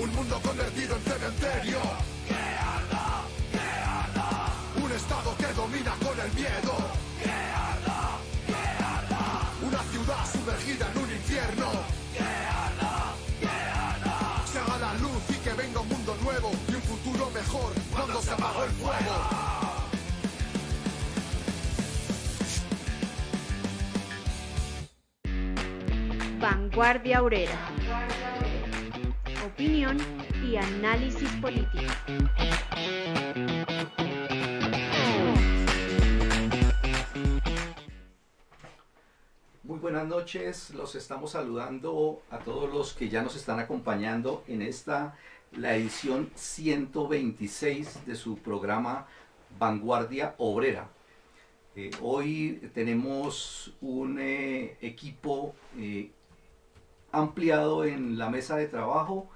Un mundo convertido en cementerio. ¡Que arda! ¡Que arda! Un estado que domina con el miedo. ¡Que arda! ¡Que arda! Una ciudad sumergida en un infierno. ¡Que arda! ¡Que arda! Se haga la luz y que venga un mundo nuevo y un futuro mejor cuando se apagó el fuego. Vanguardia Obrera. Opinión y análisis político. Muy buenas noches, los estamos saludando a todos los que ya nos están acompañando en la edición 126 de su programa Vanguardia Obrera. Hoy tenemos un equipo ampliado en la mesa de trabajo.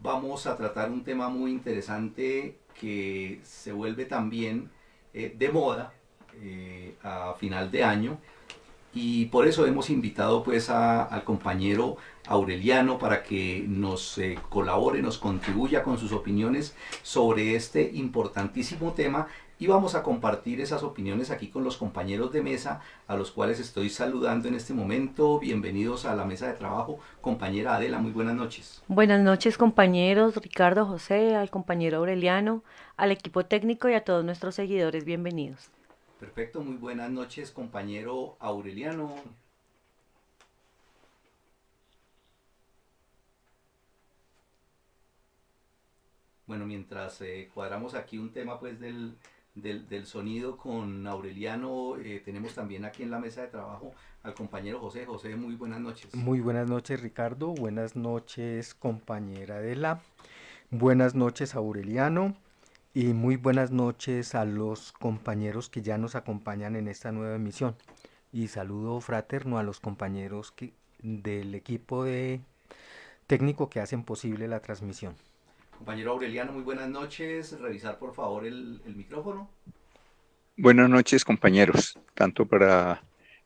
Vamos a tratar un tema muy interesante que se vuelve también de moda a final de año, y por eso hemos invitado pues al compañero Aureliano para que nos colabore, nos contribuya con sus opiniones sobre este importantísimo tema, y vamos a compartir esas opiniones aquí con los compañeros de mesa, a los cuales estoy saludando en este momento. Bienvenidos a la mesa de trabajo. Compañera Adela, muy buenas noches. Buenas noches, compañeros, Ricardo, José, al compañero Aureliano, al equipo técnico y a todos nuestros seguidores, bienvenidos. Perfecto, muy buenas noches, compañero Aureliano. Bueno, mientras cuadramos aquí un tema pues del sonido con Aureliano, tenemos también aquí en la mesa de trabajo al compañero José. José, muy buenas noches. Muy buenas noches, Ricardo. Buenas noches, compañera Adela. Buenas noches, Aureliano. Y muy buenas noches a los compañeros que ya nos acompañan en esta nueva emisión. Y saludo fraterno a los compañeros del equipo de técnico que hacen posible la transmisión. Compañero Aureliano, muy buenas noches. Revisar por favor el micrófono. Buenas noches, compañeros, tanto para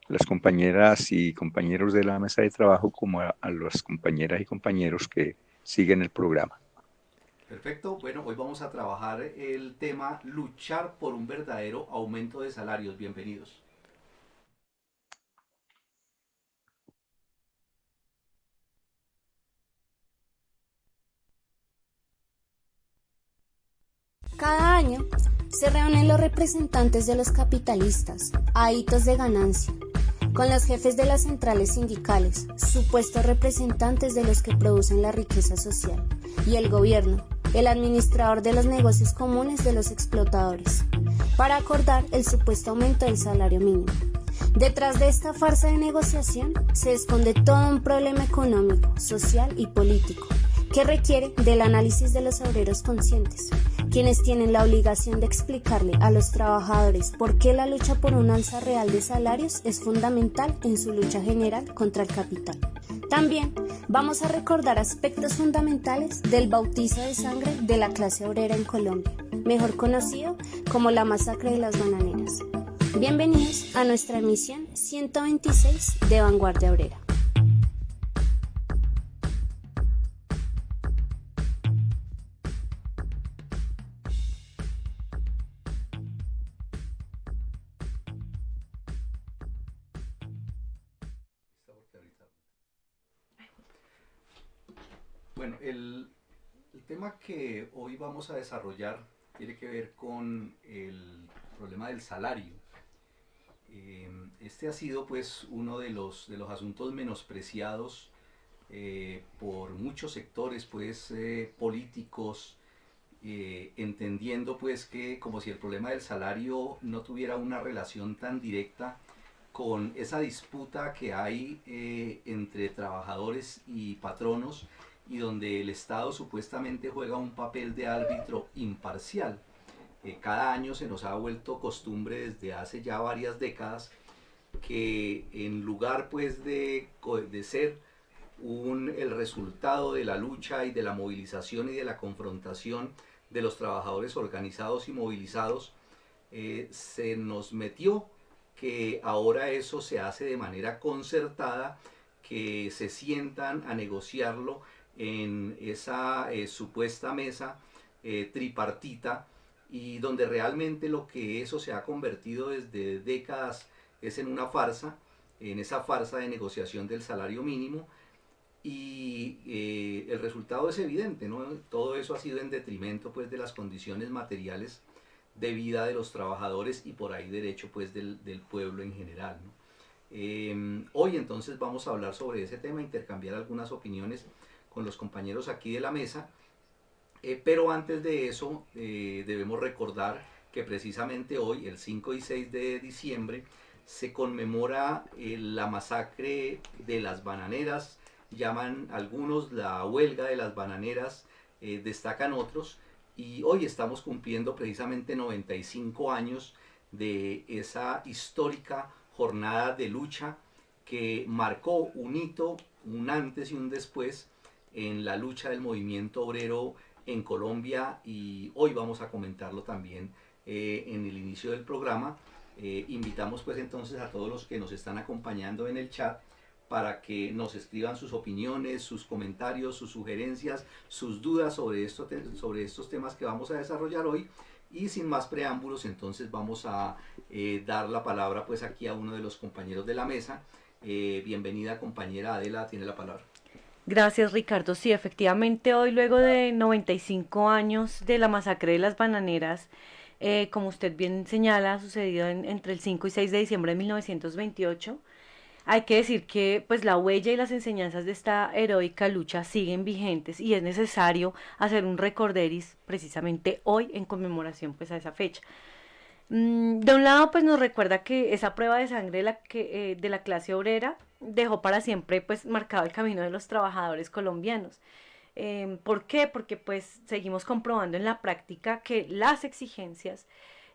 las compañeras y compañeros de la mesa de trabajo como a las compañeras y compañeros que siguen el programa. Perfecto, bueno, hoy vamos a trabajar el tema luchar por un verdadero aumento de salarios. Bienvenidos. Cada año se reúnen los representantes de los capitalistas a hitos de ganancia, con los jefes de las centrales sindicales, supuestos representantes de los que producen la riqueza social, y el gobierno, el administrador de los negocios comunes de los explotadores, para acordar el supuesto aumento del salario mínimo. Detrás de esta farsa de negociación se esconde todo un problema económico, social y político, que requiere del análisis de los obreros conscientes, quienes tienen la obligación de explicarle a los trabajadores por qué la lucha por un alza real de salarios es fundamental en su lucha general contra el capital. También vamos a recordar aspectos fundamentales del bautizo de sangre de la clase obrera en Colombia, mejor conocido como la masacre de las bananeras. Bienvenidos a nuestra emisión 126 de Vanguardia Obrera. Bueno, el tema que hoy vamos a desarrollar tiene que ver con el problema del salario. Este ha sido pues uno de los asuntos menospreciados por muchos sectores pues políticos, entendiendo pues que como si el problema del salario no tuviera una relación tan directa con esa disputa que hay entre trabajadores y patronos, y donde el Estado supuestamente juega un papel de árbitro imparcial. Cada año se nos ha vuelto costumbre desde hace ya varias décadas que en lugar pues de ser el resultado de la lucha y de la movilización y de la confrontación de los trabajadores organizados y movilizados, se nos metió que ahora eso se hace de manera concertada, que se sientan a negociarlo en esa supuesta mesa tripartita, y donde realmente lo que eso se ha convertido desde décadas es en una farsa, en esa farsa de negociación del salario mínimo, y el resultado es evidente, ¿no? Todo eso ha sido en detrimento pues de las condiciones materiales de vida de los trabajadores y por ahí derecho pues del pueblo en general, ¿no? Hoy entonces vamos a hablar sobre ese tema, intercambiar algunas opiniones con los compañeros aquí de la mesa, pero antes de eso debemos recordar que precisamente hoy, el 5 y 6 de diciembre, se conmemora la masacre de las bananeras, llaman algunos la huelga de las bananeras, destacan otros, y hoy estamos cumpliendo precisamente 95 años de esa histórica jornada de lucha que marcó un hito, un antes y un después en la lucha del movimiento obrero en Colombia, y hoy vamos a comentarlo también en el inicio del programa. Invitamos pues entonces a todos los que nos están acompañando en el chat para que nos escriban sus opiniones, sus comentarios, sus sugerencias, sus dudas sobre estos temas que vamos a desarrollar hoy. Y sin más preámbulos, entonces vamos a dar la palabra pues aquí a uno de los compañeros de la mesa. Bienvenida, compañera Adela, tiene la palabra. Gracias, Ricardo. Sí, efectivamente, hoy, luego de 95 años de la masacre de las bananeras, como usted bien señala, sucedido entre el 5 y 6 de diciembre de 1928, hay que decir que pues la huella y las enseñanzas de esta heroica lucha siguen vigentes y es necesario hacer un recorderis precisamente hoy en conmemoración pues a esa fecha. De un lado pues nos recuerda que esa prueba de sangre de la clase obrera dejó para siempre pues marcado el camino de los trabajadores colombianos. ¿Por qué? Porque pues seguimos comprobando en la práctica que las exigencias,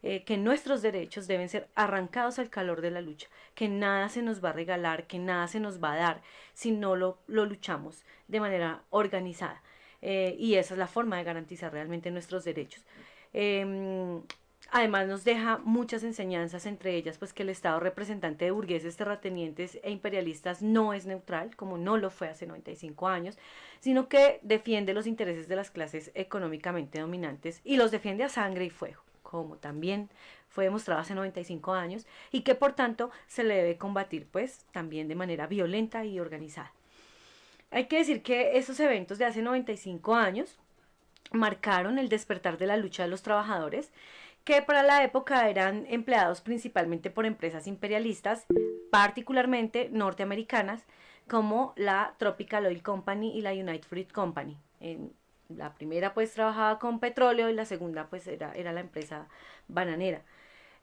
que nuestros derechos deben ser arrancados al calor de la lucha, que nada se nos va a regalar, que nada se nos va a dar si no lo luchamos de manera organizada. Y esa es la forma de garantizar realmente nuestros derechos. Además nos deja muchas enseñanzas, entre ellas pues que el Estado representante de burgueses, terratenientes e imperialistas no es neutral, como no lo fue hace 95 años, sino que defiende los intereses de las clases económicamente dominantes y los defiende a sangre y fuego, como también fue demostrado hace 95 años, y que por tanto se le debe combatir pues también de manera violenta y organizada. Hay que decir que esos eventos de hace 95 años marcaron el despertar de la lucha de los trabajadores, que para la época eran empleados principalmente por empresas imperialistas, particularmente norteamericanas, como la Tropical Oil Company y la United Fruit Company. La primera pues trabajaba con petróleo y la segunda pues era la empresa bananera.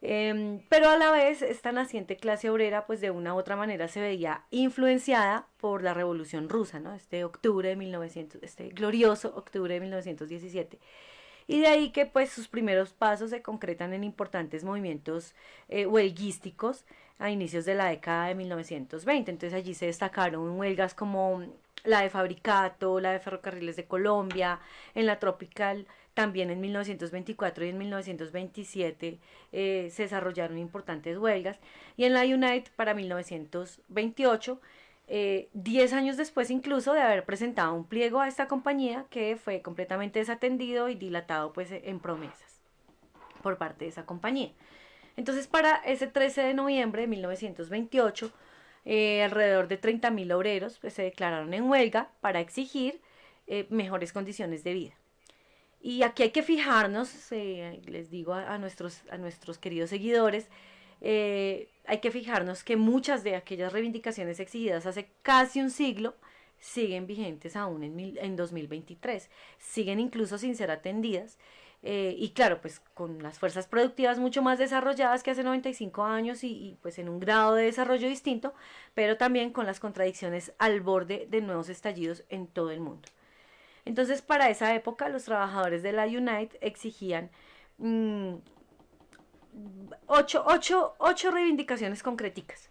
Pero a la vez esta naciente clase obrera pues de una u otra manera se veía influenciada por la Revolución Rusa, ¿no? Este glorioso octubre de 1917. Y de ahí que pues sus primeros pasos se concretan en importantes movimientos huelguísticos a inicios de la década de 1920. Entonces allí se destacaron huelgas como la de Fabricato, la de Ferrocarriles de Colombia, en la Tropical también en 1924 y en 1927 se desarrollaron importantes huelgas, y en la United para 1928, 10 años después incluso de haber presentado un pliego a esta compañía que fue completamente desatendido y dilatado pues en promesas por parte de esa compañía. Entonces para ese 13 de noviembre de 1928, alrededor de 30.000 obreros pues, se declararon en huelga para exigir mejores condiciones de vida. Y aquí hay que fijarnos, les digo a nuestros queridos seguidores, hay que fijarnos que muchas de aquellas reivindicaciones exigidas hace casi un siglo siguen vigentes aún en 2023, siguen incluso sin ser atendidas, y claro, pues con las fuerzas productivas mucho más desarrolladas que hace 95 años y pues en un grado de desarrollo distinto, pero también con las contradicciones al borde de nuevos estallidos en todo el mundo. Entonces para esa época los trabajadores de la United exigían 8 reivindicaciones concreticas,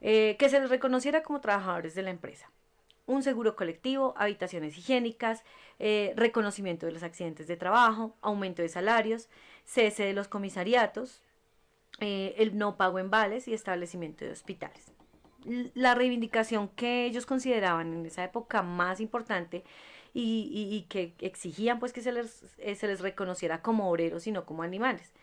que se les reconociera como trabajadores de la empresa: un seguro colectivo, habitaciones higiénicas, reconocimiento de los accidentes de trabajo, aumento de salarios, cese de los comisariatos, el no pago en vales y establecimiento de hospitales. la reivindicación que ellos consideraban en esa época más importante y que exigían pues que se les reconociera como obreros y no como animales.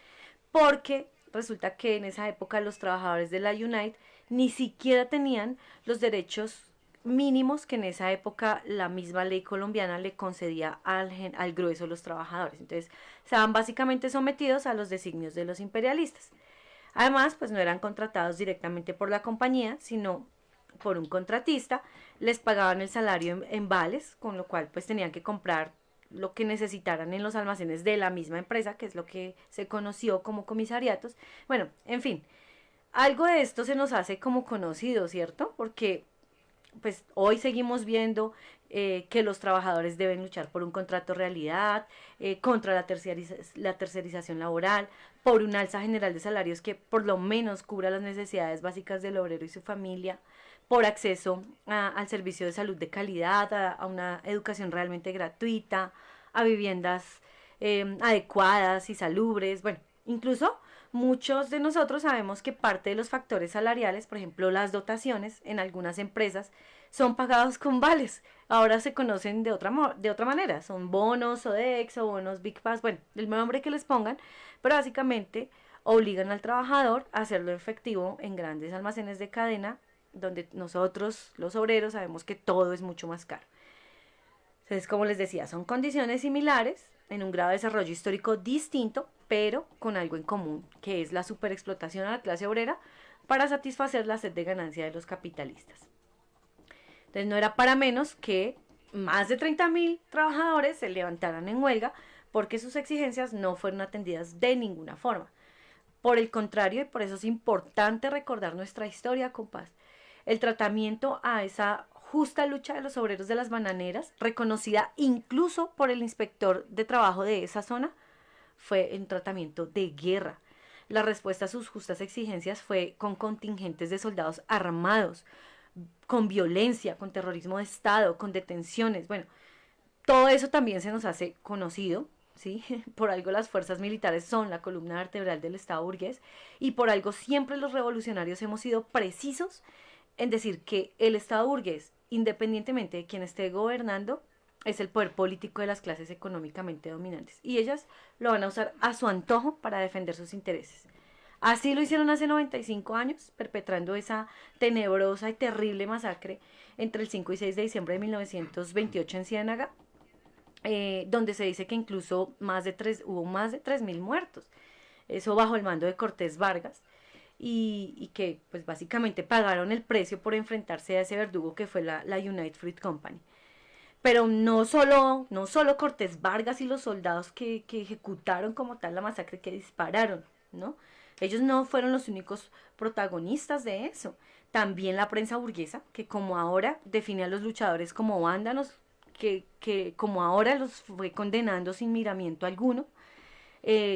Porque resulta que en esa época los trabajadores de la Unite ni siquiera tenían los derechos mínimos que en esa época la misma ley colombiana le concedía al grueso de los trabajadores. Entonces, estaban básicamente sometidos a los designios de los imperialistas. Además, pues no eran contratados directamente por la compañía, sino por un contratista, les pagaban el salario en vales, con lo cual pues tenían que comprar lo que necesitaran en los almacenes de la misma empresa, que es lo que se conoció como comisariatos. Bueno, en fin, algo de esto se nos hace como conocido, ¿cierto? Porque pues hoy seguimos viendo que los trabajadores deben luchar por un contrato realidad, contra la tercerización laboral, por un alza general de salarios que por lo menos cubra las necesidades básicas del obrero y su familia, por acceso al servicio de salud de calidad, a una educación realmente gratuita, a viviendas adecuadas y salubres. Bueno, incluso muchos de nosotros sabemos que parte de los factores salariales, por ejemplo las dotaciones en algunas empresas, son pagados con vales. Ahora se conocen de otra manera, son bonos Sodexo, bonos Big Pass, bueno, el nombre que les pongan, pero básicamente obligan al trabajador a hacerlo efectivo en grandes almacenes de cadena, donde nosotros, los obreros, sabemos que todo es mucho más caro. Entonces, como les decía, son condiciones similares, en un grado de desarrollo histórico distinto, pero con algo en común, que es la superexplotación a la clase obrera para satisfacer la sed de ganancia de los capitalistas. Entonces no era para menos que más de 30.000 trabajadores se levantaran en huelga porque sus exigencias no fueron atendidas de ninguna forma. Por el contrario, y por eso es importante recordar nuestra historia, compás, el tratamiento a esa justa lucha de los obreros de las bananeras, reconocida incluso por el inspector de trabajo de esa zona, fue un tratamiento de guerra. La respuesta a sus justas exigencias fue con contingentes de soldados armados, con violencia, con terrorismo de Estado, con detenciones. Bueno, todo eso también se nos hace conocido, ¿sí? Por algo las fuerzas militares son la columna vertebral del Estado burgués y por algo siempre los revolucionarios hemos sido precisos en decir que el Estado burgués, independientemente de quien esté gobernando, es el poder político de las clases económicamente dominantes y ellas lo van a usar a su antojo para defender sus intereses. Así lo hicieron hace 95 años, perpetrando esa tenebrosa y terrible masacre entre el 5 y 6 de diciembre de 1928 en Ciénaga, donde se dice que incluso hubo más de 3.000 muertos, eso bajo el mando de Cortés Vargas, y que pues básicamente pagaron el precio por enfrentarse a ese verdugo que fue la United Fruit Company. Pero no solo Cortés Vargas y los soldados que ejecutaron como tal la masacre, que dispararon, ¿no? Ellos no fueron los únicos protagonistas de eso. También la prensa burguesa, que como ahora define a los luchadores como vándalos, que como ahora los fue condenando sin miramiento alguno.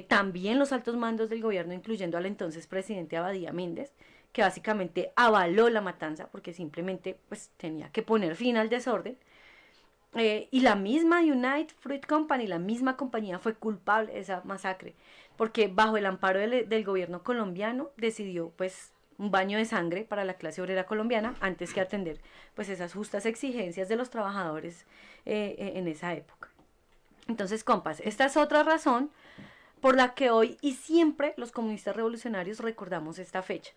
También los altos mandos del gobierno, incluyendo al entonces presidente Abadía Méndez, que básicamente avaló la matanza porque simplemente pues tenía que poner fin al desorden. Y la misma United Fruit Company, la misma compañía, fue culpable de esa masacre, porque bajo el amparo del gobierno colombiano decidió pues un baño de sangre para la clase obrera colombiana antes que atender pues esas justas exigencias de los trabajadores en esa época. Entonces, compas, esta es otra razón por la que hoy y siempre los comunistas revolucionarios recordamos esta fecha.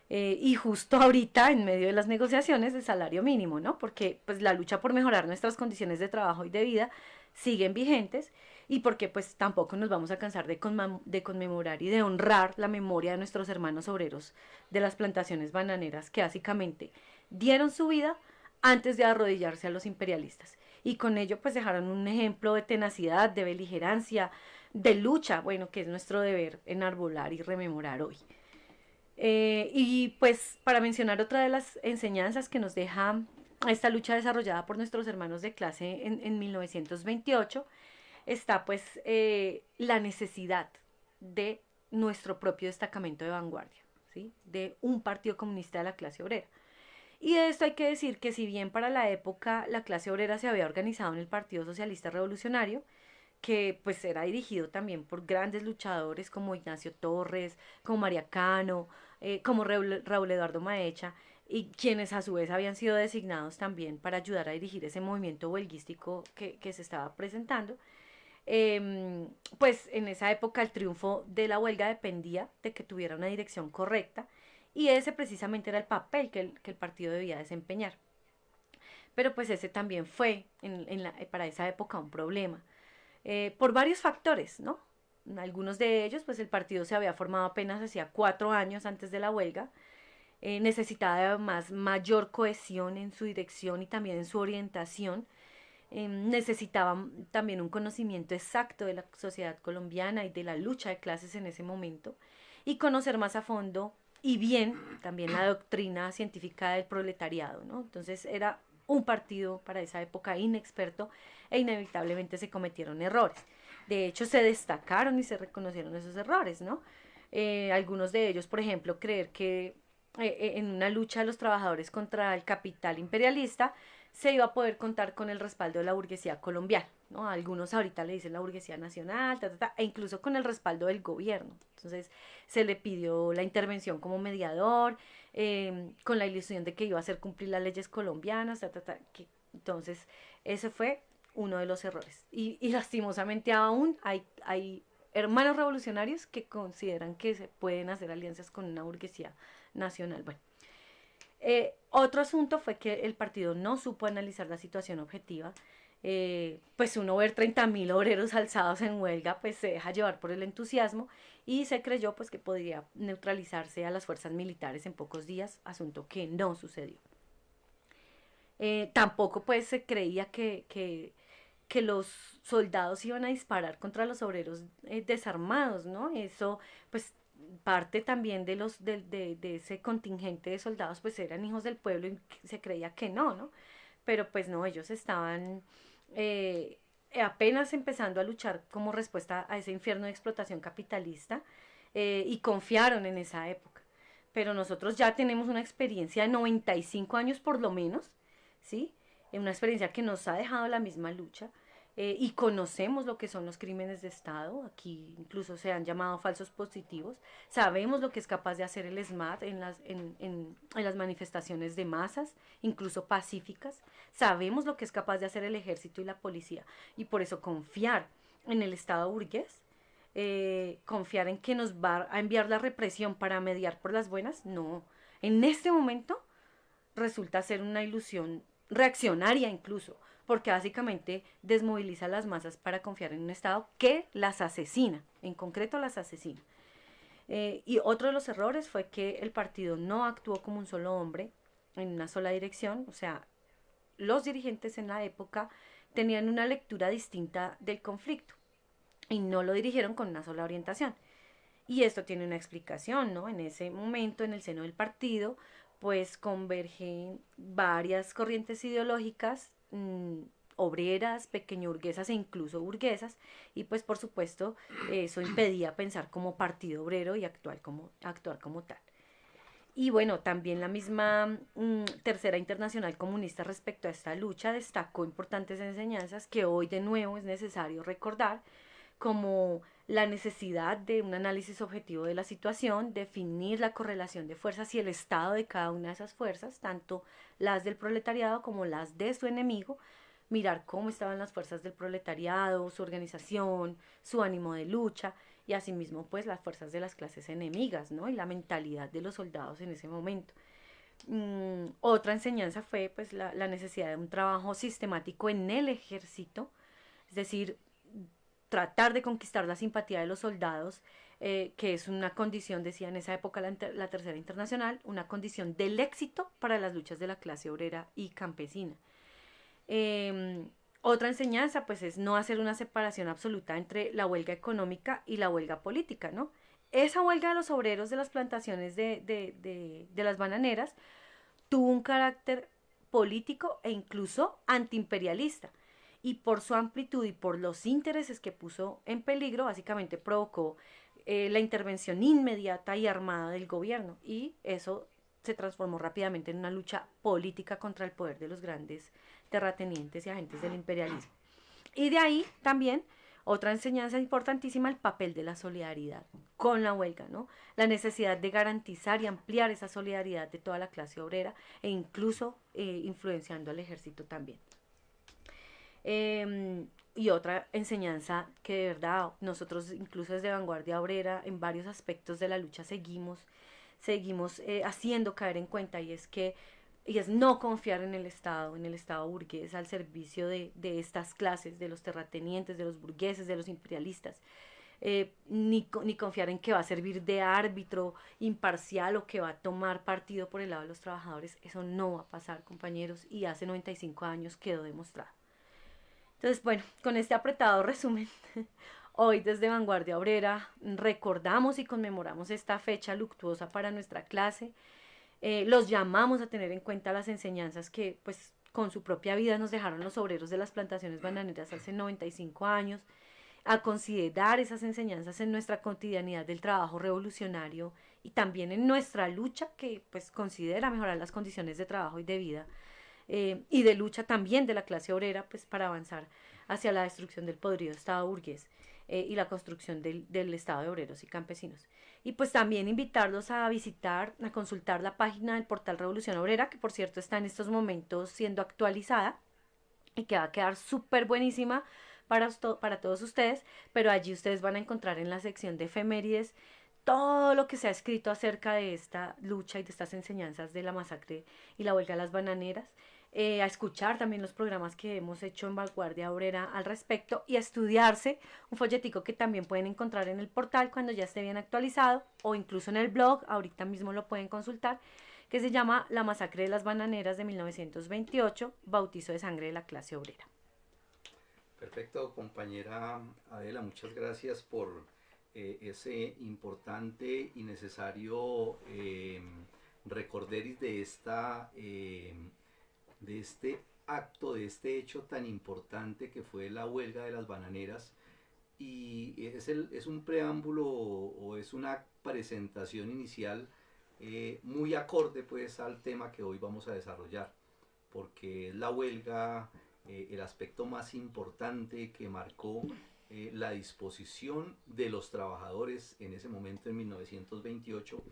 Y justo ahorita en medio de las negociaciones del salario mínimo, ¿no? Porque pues la lucha por mejorar nuestras condiciones de trabajo y de vida siguen vigentes y porque pues tampoco nos vamos a cansar de conmemorar y de honrar la memoria de nuestros hermanos obreros de las plantaciones bananeras que básicamente dieron su vida antes de arrodillarse a los imperialistas y con ello pues dejaron un ejemplo de tenacidad, de beligerancia, de lucha, bueno, que es nuestro deber enarbolar y rememorar hoy. Y pues para mencionar otra de las enseñanzas que nos deja esta lucha desarrollada por nuestros hermanos de clase en 1928 está pues la necesidad de nuestro propio destacamento de vanguardia, ¿sí? De un partido comunista de la clase obrera. Y de esto hay que decir que si bien para la época la clase obrera se había organizado en el Partido Socialista Revolucionario, que pues era dirigido también por grandes luchadores como Ignacio Torres, como María Cano, como Raúl Eduardo Maecha, y quienes a su vez habían sido designados también para ayudar a dirigir ese movimiento huelguístico que se estaba presentando. Pues en esa época el triunfo de la huelga dependía de que tuviera una dirección correcta, y ese precisamente era el papel que el partido debía desempeñar. Pero pues ese también fue para esa época un problema, por varios factores, ¿no? Algunos de ellos, pues el partido se había formado apenas hacía 4 años antes de la huelga, necesitaba además mayor cohesión en su dirección y también en su orientación, necesitaba también un conocimiento exacto de la sociedad colombiana y de la lucha de clases en ese momento, y conocer más a fondo y bien también la doctrina científica del proletariado, ¿no? Entonces era un partido para esa época inexperto, e inevitablemente se cometieron errores. De hecho, se destacaron y se reconocieron esos errores, ¿no? Algunos de ellos, por ejemplo, creer que en una lucha de los trabajadores contra el capital imperialista se iba a poder contar con el respaldo de la burguesía colombiana, ¿no? Algunos ahorita le dicen la burguesía nacional, e incluso con el respaldo del gobierno. Entonces se le pidió la intervención como mediador, con la ilusión de que iba a hacer cumplir las leyes colombianas, entonces ese fue uno de los errores. Y lastimosamente aún hay hermanos revolucionarios que consideran que se pueden hacer alianzas con una burguesía nacional. Bueno, otro asunto fue que el partido no supo analizar la situación objetiva. Pues uno ver 30.000 obreros alzados en huelga, pues se deja llevar por el entusiasmo, y se creyó pues que podría neutralizarse a las fuerzas militares en pocos días, asunto que no sucedió. Tampoco pues se creía que los soldados iban a disparar contra los obreros desarmados, ¿no? Eso pues parte también de ese contingente de soldados pues eran hijos del pueblo, y se creía que no, pero pues no, ellos estaban apenas empezando a luchar como respuesta a ese infierno de explotación capitalista, y confiaron en esa época. Pero nosotros ya tenemos una experiencia de 95 años por lo menos, ¿sí? Una experiencia que nos ha dejado la misma lucha, y conocemos lo que son los crímenes de Estado. Aquí incluso se han llamado falsos positivos. Sabemos lo que es capaz de hacer el SMAT en las manifestaciones de masas, incluso pacíficas. Sabemos lo que es capaz de hacer el ejército y la policía, y por eso confiar en el Estado burgués, confiar en que nos va a enviar la represión para mediar por las buenas, no. En este momento resulta ser una ilusión reaccionaria incluso, porque básicamente desmoviliza a las masas para confiar en un Estado que las asesina, en concreto las asesina. Y otro de los errores fue que el partido no actuó como un solo hombre, en una sola dirección. O sea, los dirigentes en la época tenían una lectura distinta del conflicto y no lo dirigieron con una sola orientación. Y esto tiene una explicación, ¿no? En ese momento, en el seno del partido, pues convergen varias corrientes ideológicas, obreras, pequeño-burguesas e incluso burguesas, y pues por supuesto eso impedía pensar como partido obrero y actuar como tal. Y bueno, también la misma Tercera Internacional Comunista respecto a esta lucha destacó importantes enseñanzas que hoy de nuevo es necesario recordar, como la necesidad de un análisis objetivo de la situación, definir la correlación de fuerzas y el estado de cada una de esas fuerzas, tanto las del proletariado como las de su enemigo, mirar cómo estaban las fuerzas del proletariado, su organización, su ánimo de lucha, y asimismo pues las fuerzas de las clases enemigas, ¿no? Y la mentalidad de los soldados en ese momento. Otra enseñanza fue pues la necesidad de un trabajo sistemático en el ejército, es decir, tratar de conquistar la simpatía de los soldados, que es una condición, decía en esa época la Tercera Internacional, una condición del éxito para las luchas de la clase obrera y campesina. Otra enseñanza pues es no hacer una separación absoluta entre la huelga económica y la huelga política, ¿no? Esa huelga de los obreros de las plantaciones de las bananeras tuvo un carácter político e incluso antiimperialista, y por su amplitud y por los intereses que puso en peligro, básicamente provocó la intervención inmediata y armada del gobierno, y eso se transformó rápidamente en una lucha política contra el poder de los grandes terratenientes y agentes del imperialismo. Y de ahí también Otra enseñanza importantísima, el papel de la solidaridad con la huelga, ¿no? La necesidad de garantizar y ampliar esa solidaridad de toda la clase obrera e incluso influenciando al ejército también. Y otra enseñanza que de verdad nosotros incluso desde Vanguardia Obrera en varios aspectos de la lucha seguimos haciendo caer en cuenta, y es no confiar en el Estado burgués al servicio de estas clases, de los terratenientes, de los burgueses, de los imperialistas, ni confiar en que va a servir de árbitro imparcial o que va a tomar partido por el lado de los trabajadores. Eso no va a pasar, compañeros, y hace 95 años quedó demostrado. Entonces, bueno, con este apretado resumen, hoy desde Vanguardia Obrera recordamos y conmemoramos esta fecha luctuosa para nuestra clase. Los llamamos a tener en cuenta las enseñanzas que pues con su propia vida nos dejaron los obreros de las plantaciones bananeras hace 95 años, a considerar esas enseñanzas en nuestra cotidianidad del trabajo revolucionario y también en nuestra lucha que pues considera mejorar las condiciones de trabajo y de vida, y de lucha también de la clase obrera pues para avanzar hacia la destrucción del podrido Estado burgués y la construcción del Estado de obreros y campesinos. Y pues también invitarlos a visitar, a consultar la página del portal Revolución Obrera, que por cierto está en estos momentos siendo actualizada y que va a quedar súper buenísima para todos ustedes, pero allí ustedes van a encontrar en la sección de efemérides todo lo que se ha escrito acerca de esta lucha y de estas enseñanzas de la masacre y la huelga de las bananeras, a escuchar también los programas que hemos hecho en Vanguardia Obrera al respecto y a estudiarse un folletico que también pueden encontrar en el portal cuando ya esté bien actualizado o incluso en el blog, ahorita mismo lo pueden consultar, que se llama La masacre de las bananeras de 1928, bautizo de sangre de la clase obrera. Perfecto, compañera Adela, muchas gracias por ese importante y necesario recorderis de este acto, de este hecho tan importante que fue la huelga de las bananeras. Y es un preámbulo o es una presentación inicial muy acorde pues al tema que hoy vamos a desarrollar, porque es la huelga el aspecto más importante que marcó la disposición de los trabajadores en ese momento, en 1928,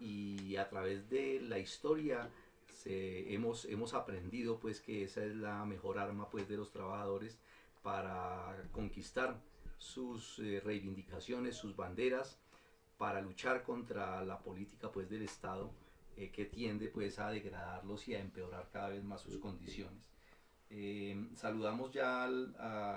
y a través de la historia hemos aprendido pues que esa es la mejor arma pues de los trabajadores para conquistar sus reivindicaciones, sus banderas, para luchar contra la política pues del Estado que tiende pues a degradarlos y a empeorar cada vez más sus condiciones. Saludamos ya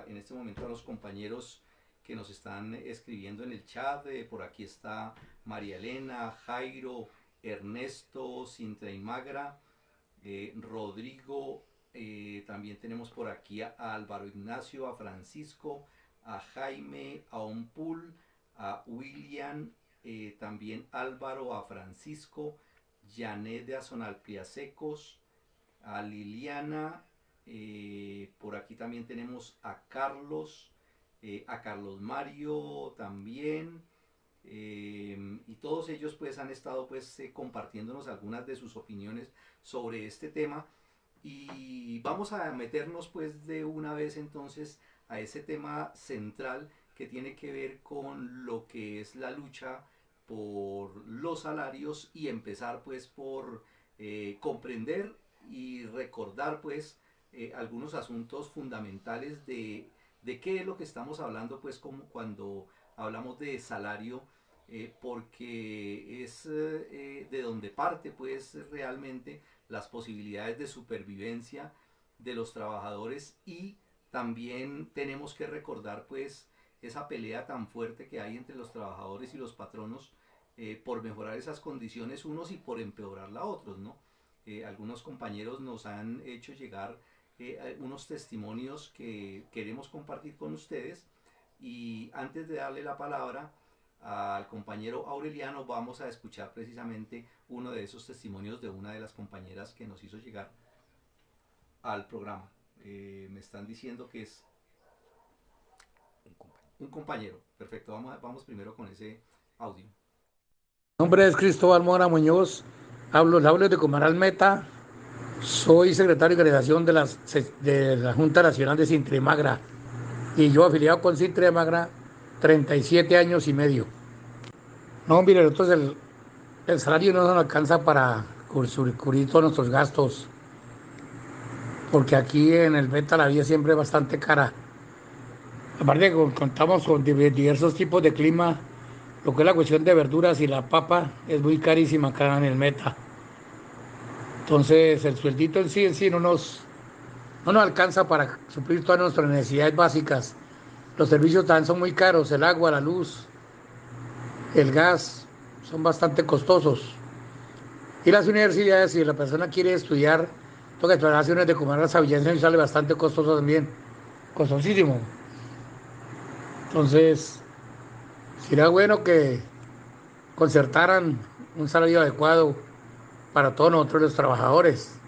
en este momento a los compañeros que nos están escribiendo en el chat. Por aquí está María Elena, Jairo, Ernesto, Cintra y Magra, Rodrigo, también tenemos por aquí a Álvaro Ignacio, a Francisco, a Jaime, a Ompul, a William, también Álvaro, a Francisco, Janet de Azonalpliasecos, a Liliana, por aquí también tenemos a Carlos Mario también, y todos ellos pues han estado pues compartiéndonos algunas de sus opiniones sobre este tema, y vamos a meternos pues de una vez entonces a ese tema central que tiene que ver con lo que es la lucha por los salarios, y empezar pues por comprender y recordar pues algunos asuntos fundamentales de qué es lo que estamos hablando pues como cuando hablamos de salario, porque es de donde parte pues realmente las posibilidades de supervivencia de los trabajadores, y también tenemos que recordar pues esa pelea tan fuerte que hay entre los trabajadores y los patronos por mejorar esas condiciones unos y por empeorarla otros, ¿no? Algunos compañeros nos han hecho llegar unos testimonios que queremos compartir con ustedes, y antes de darle la palabra al compañero Aureliano vamos a escuchar precisamente uno de esos testimonios de una de las compañeras que nos hizo llegar al programa. Me están diciendo que es un compañero. Perfecto, vamos primero con ese audio. Mi nombre es Cristóbal Mora Muñoz, hablo de Comaral Meta, soy secretario de organización de la Junta Nacional de Sintra y Magra. y yo afiliado con Sintra Magra 37 años y medio. No, mire, entonces el salario no nos alcanza para cubrir todos nuestros gastos, porque aquí en el Beta la vida siempre es bastante cara. Aparte que contamos con diversos tipos de clima, lo que es la cuestión de verduras y la papa es muy carísima acá en el Meta. Entonces el sueldito en sí no nos alcanza para suplir todas nuestras necesidades básicas. Los servicios también son muy caros, el agua, la luz, el gas, son bastante costosos. Y las universidades, si la persona quiere estudiar, toca exploraciones de Comarca Sabillense y sale bastante costoso también, costosísimo. Entonces, sería bueno que concertaran un salario adecuado para todos nosotros los trabajadores.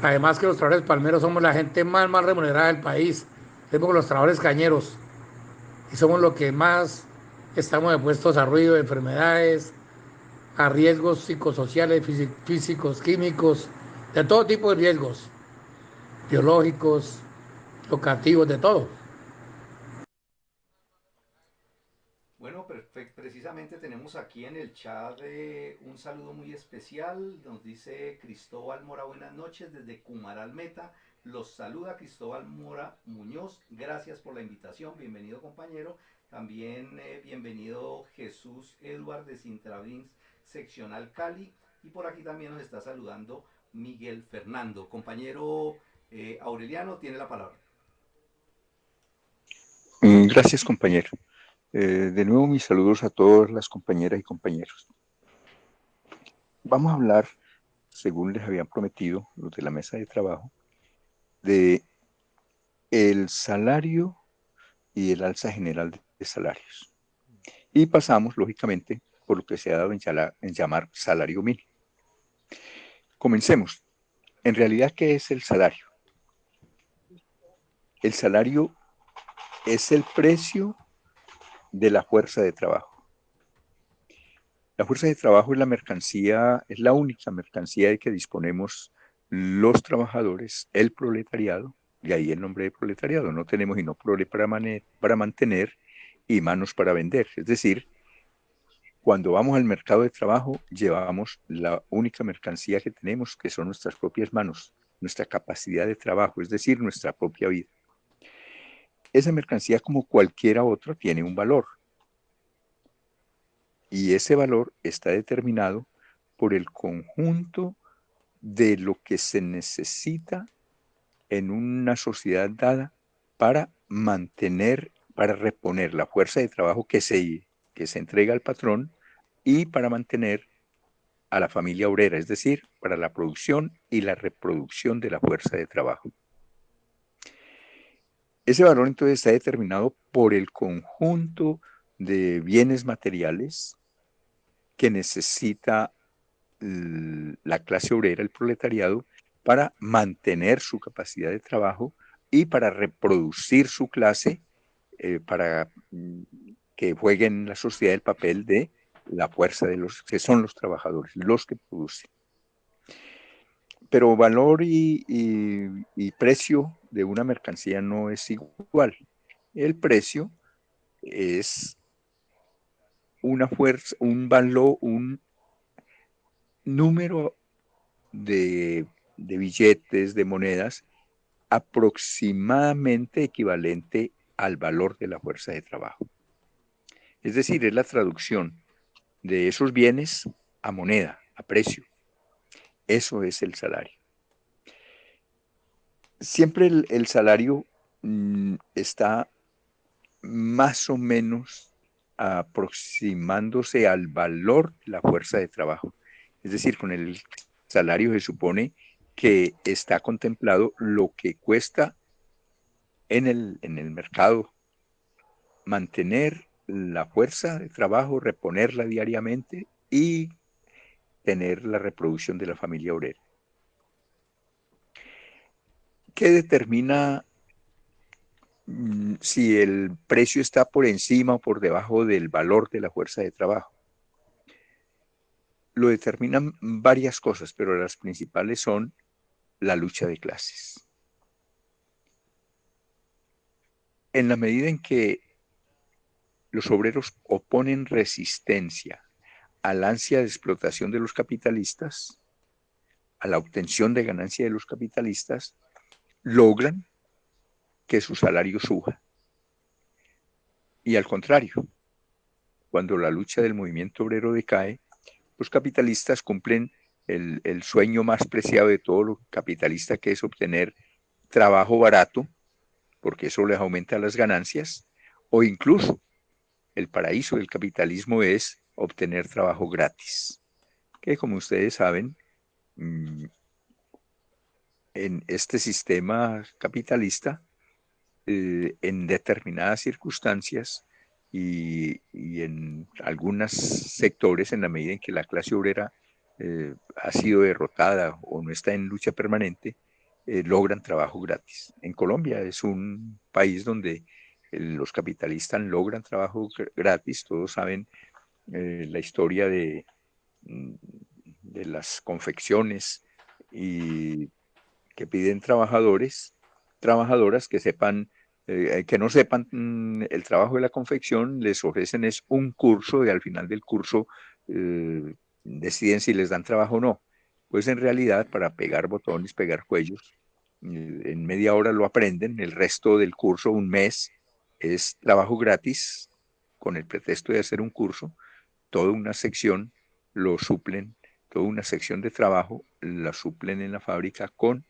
Además que los trabajadores palmeros somos la gente más remunerada del país. Somos los trabajadores cañeros y somos los que más estamos expuestos a ruido, de enfermedades, a riesgos psicosociales, físicos, químicos, de todo tipo de riesgos, biológicos, locativos, de todo. Bueno, precisamente tenemos aquí en el chat un saludo muy especial. Nos dice Cristóbal Mora, buenas noches desde Cumaral Meta. Los saluda Cristóbal Mora Muñoz. Gracias por la invitación. Bienvenido, compañero. También bienvenido Jesús Eduard de Sintrabins, seccional Cali. Y por aquí también nos está saludando Miguel Fernando. Compañero Aureliano, tiene la palabra. Gracias, compañero. De nuevo, mis saludos a todas las compañeras y compañeros. Vamos a hablar, según les habían prometido los de la mesa de trabajo, de el salario y el alza general de salarios. Y pasamos, lógicamente, por lo que se ha dado en llamar salario mínimo. Comencemos. En realidad, ¿qué es el salario? El salario es el precio de la fuerza de trabajo. La fuerza de trabajo es la mercancía, es la única mercancía de que disponemos los trabajadores, el proletariado, y ahí el nombre de proletariado. No tenemos sino prole para mantener y manos para vender. Es decir, cuando vamos al mercado de trabajo, llevamos la única mercancía que tenemos, que son nuestras propias manos, nuestra capacidad de trabajo, es decir, nuestra propia vida. Esa mercancía, como cualquiera otra, tiene un valor. Y ese valor está determinado por el conjunto de lo que se necesita en una sociedad dada para mantener, para reponer la fuerza de trabajo que se entrega al patrón y para mantener a la familia obrera, es decir, para la producción y la reproducción de la fuerza de trabajo. Ese valor entonces está determinado por el conjunto de bienes materiales que necesita la clase obrera, el proletariado, para mantener su capacidad de trabajo y para reproducir su clase, para que jueguen en la sociedad el papel de la fuerza de los que son los trabajadores, los que producen. Pero valor y precio de una mercancía no es igual. El precio es una fuerza, un valor, un número de billetes, de monedas, aproximadamente equivalente al valor de la fuerza de trabajo. Es decir, es la traducción de esos bienes a moneda, a precio. Eso es el salario. Siempre el salario está más o menos aproximándose al valor de la fuerza de trabajo. Es decir, con el salario se supone que está contemplado lo que cuesta en el mercado mantener la fuerza de trabajo, reponerla diariamente y tener la reproducción de la familia obrera. ¿Qué determina si el precio está por encima o por debajo del valor de la fuerza de trabajo? Lo determinan varias cosas, pero las principales son la lucha de clases. en la medida en que los obreros oponen resistencia al ansia de explotación de los capitalistas, a la obtención de ganancia de los capitalistas, logran que su salario suba. Y al contrario, cuando la lucha del movimiento obrero decae, los capitalistas cumplen el sueño más preciado de todo lo capitalista, que es obtener trabajo barato, porque eso les aumenta las ganancias, o incluso el paraíso del capitalismo es obtener trabajo gratis, que como ustedes saben, en este sistema capitalista, en determinadas circunstancias y en algunos sectores, en la medida en que la clase obrera ha sido derrotada o no está en lucha permanente, logran trabajo gratis. En Colombia es un país donde los capitalistas logran trabajo gratis. Todos saben la historia de las confecciones y que piden trabajadoras que sepan, que no sepan el trabajo de la confección, les ofrecen es un curso y al final del curso deciden si les dan trabajo o no. Pues en realidad para pegar botones, pegar cuellos, en media hora lo aprenden, el resto del curso, un mes, es trabajo gratis con el pretexto de hacer un curso, toda una sección lo suplen, toda una sección de trabajo la suplen en la fábrica con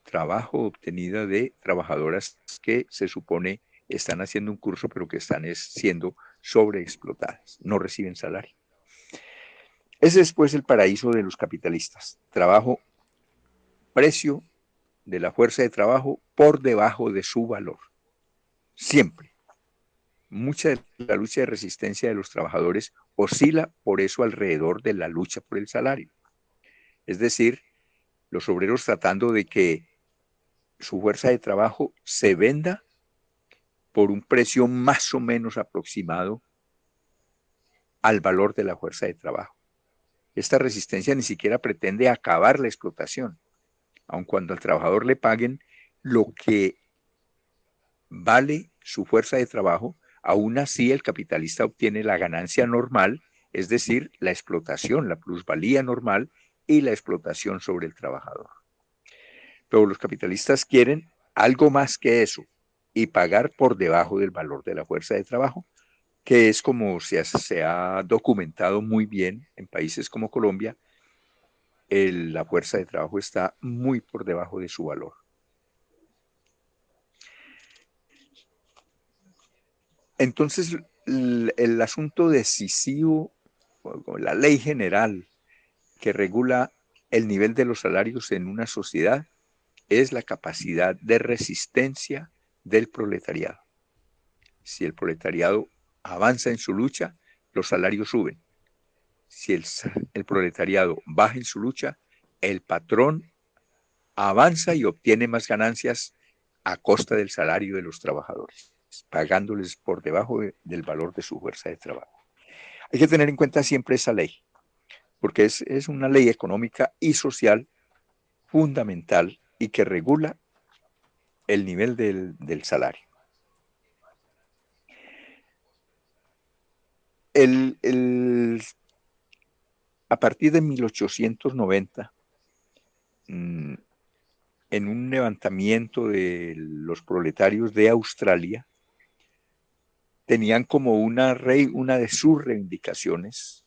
trabajo obtenida de trabajadoras que se supone están haciendo un curso, pero que están siendo sobreexplotadas, no reciben salario. Ese es pues el paraíso de los capitalistas. Trabajo, precio de la fuerza de trabajo por debajo de su valor. Siempre. Mucha de la lucha de resistencia de los trabajadores oscila por eso alrededor de la lucha por el salario. Es decir, los obreros tratando de que su fuerza de trabajo se venda por un precio más o menos aproximado al valor de la fuerza de trabajo. Esta resistencia ni siquiera pretende acabar la explotación, aun cuando al trabajador le paguen lo que vale su fuerza de trabajo, aún así el capitalista obtiene la ganancia normal, es decir, la explotación, la plusvalía normal y la explotación sobre el trabajador. Pero los capitalistas quieren algo más que eso y pagar por debajo del valor de la fuerza de trabajo, que es como se ha documentado muy bien en países como Colombia, la fuerza de trabajo está muy por debajo de su valor. Entonces, el asunto decisivo, la ley general que regula el nivel de los salarios en una sociedad, es la capacidad de resistencia del proletariado. Si el proletariado avanza en su lucha, los salarios suben. Si el proletariado baja en su lucha, el patrón avanza y obtiene más ganancias a costa del salario de los trabajadores, pagándoles por debajo del valor de su fuerza de trabajo. Hay que tener en cuenta siempre esa ley, porque es una ley económica y social fundamental y que regula el nivel del salario. A partir de 1890, en un levantamiento de los proletarios de Australia, tenían como una de sus reivindicaciones,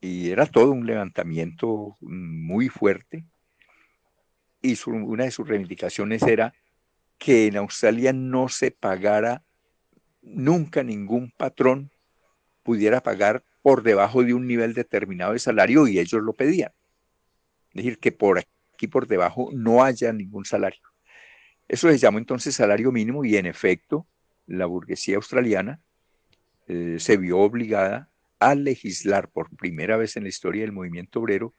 y era todo un levantamiento muy fuerte, y una de sus reivindicaciones era que en Australia no se pagara, nunca ningún patrón pudiera pagar por debajo de un nivel determinado de salario, y ellos lo pedían. Es decir, que por aquí por debajo no haya ningún salario. Eso se llamó entonces salario mínimo, y en efecto la burguesía australiana se vio obligada a legislar por primera vez en la historia del movimiento obrero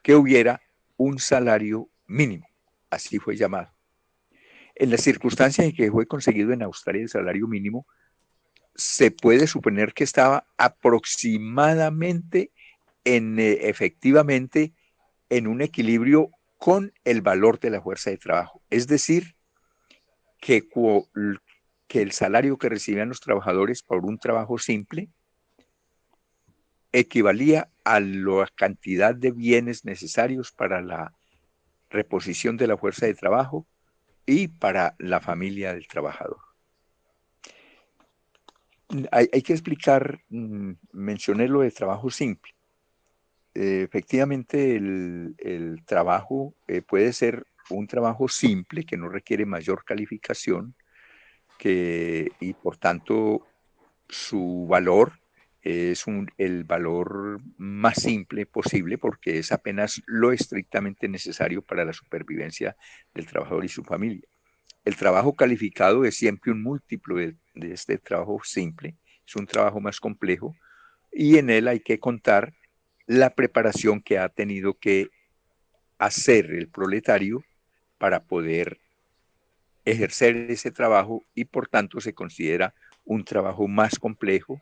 que hubiera un salario mínimo, así fue llamado. En las circunstancias en que fue conseguido en Australia el salario mínimo, se puede suponer que estaba aproximadamente efectivamente en un equilibrio con el valor de la fuerza de trabajo. Es decir, que que el salario que recibían los trabajadores por un trabajo simple equivalía a la cantidad de bienes necesarios para la reposición de la fuerza de trabajo y para la familia del trabajador. Hay que explicar, mencioné lo de trabajo simple. Efectivamente, el trabajo puede ser un trabajo simple que no requiere mayor calificación y por tanto su valor es el valor más simple posible porque es apenas lo estrictamente necesario para la supervivencia del trabajador y su familia. El trabajo calificado es siempre un múltiplo de este trabajo simple, es un trabajo más complejo y en él hay que contar la preparación que ha tenido que hacer el proletario para poder ejercer ese trabajo y por tanto se considera un trabajo más complejo,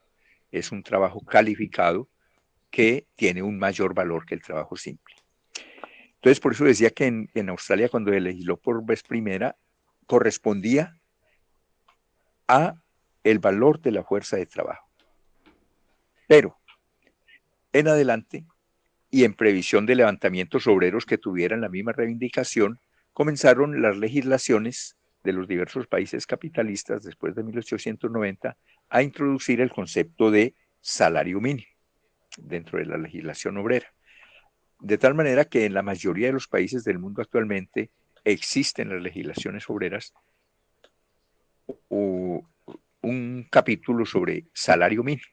es un trabajo calificado que tiene un mayor valor que el trabajo simple. Entonces, por eso decía que en Australia, cuando se legisló por vez primera, correspondía a el valor de la fuerza de trabajo. Pero, en adelante, y en previsión de levantamientos obreros que tuvieran la misma reivindicación, comenzaron las legislaciones de los diversos países capitalistas después de 1890 a introducir el concepto de salario mínimo dentro de la legislación obrera. De tal manera que en la mayoría de los países del mundo actualmente existen las legislaciones obreras o un capítulo sobre salario mínimo.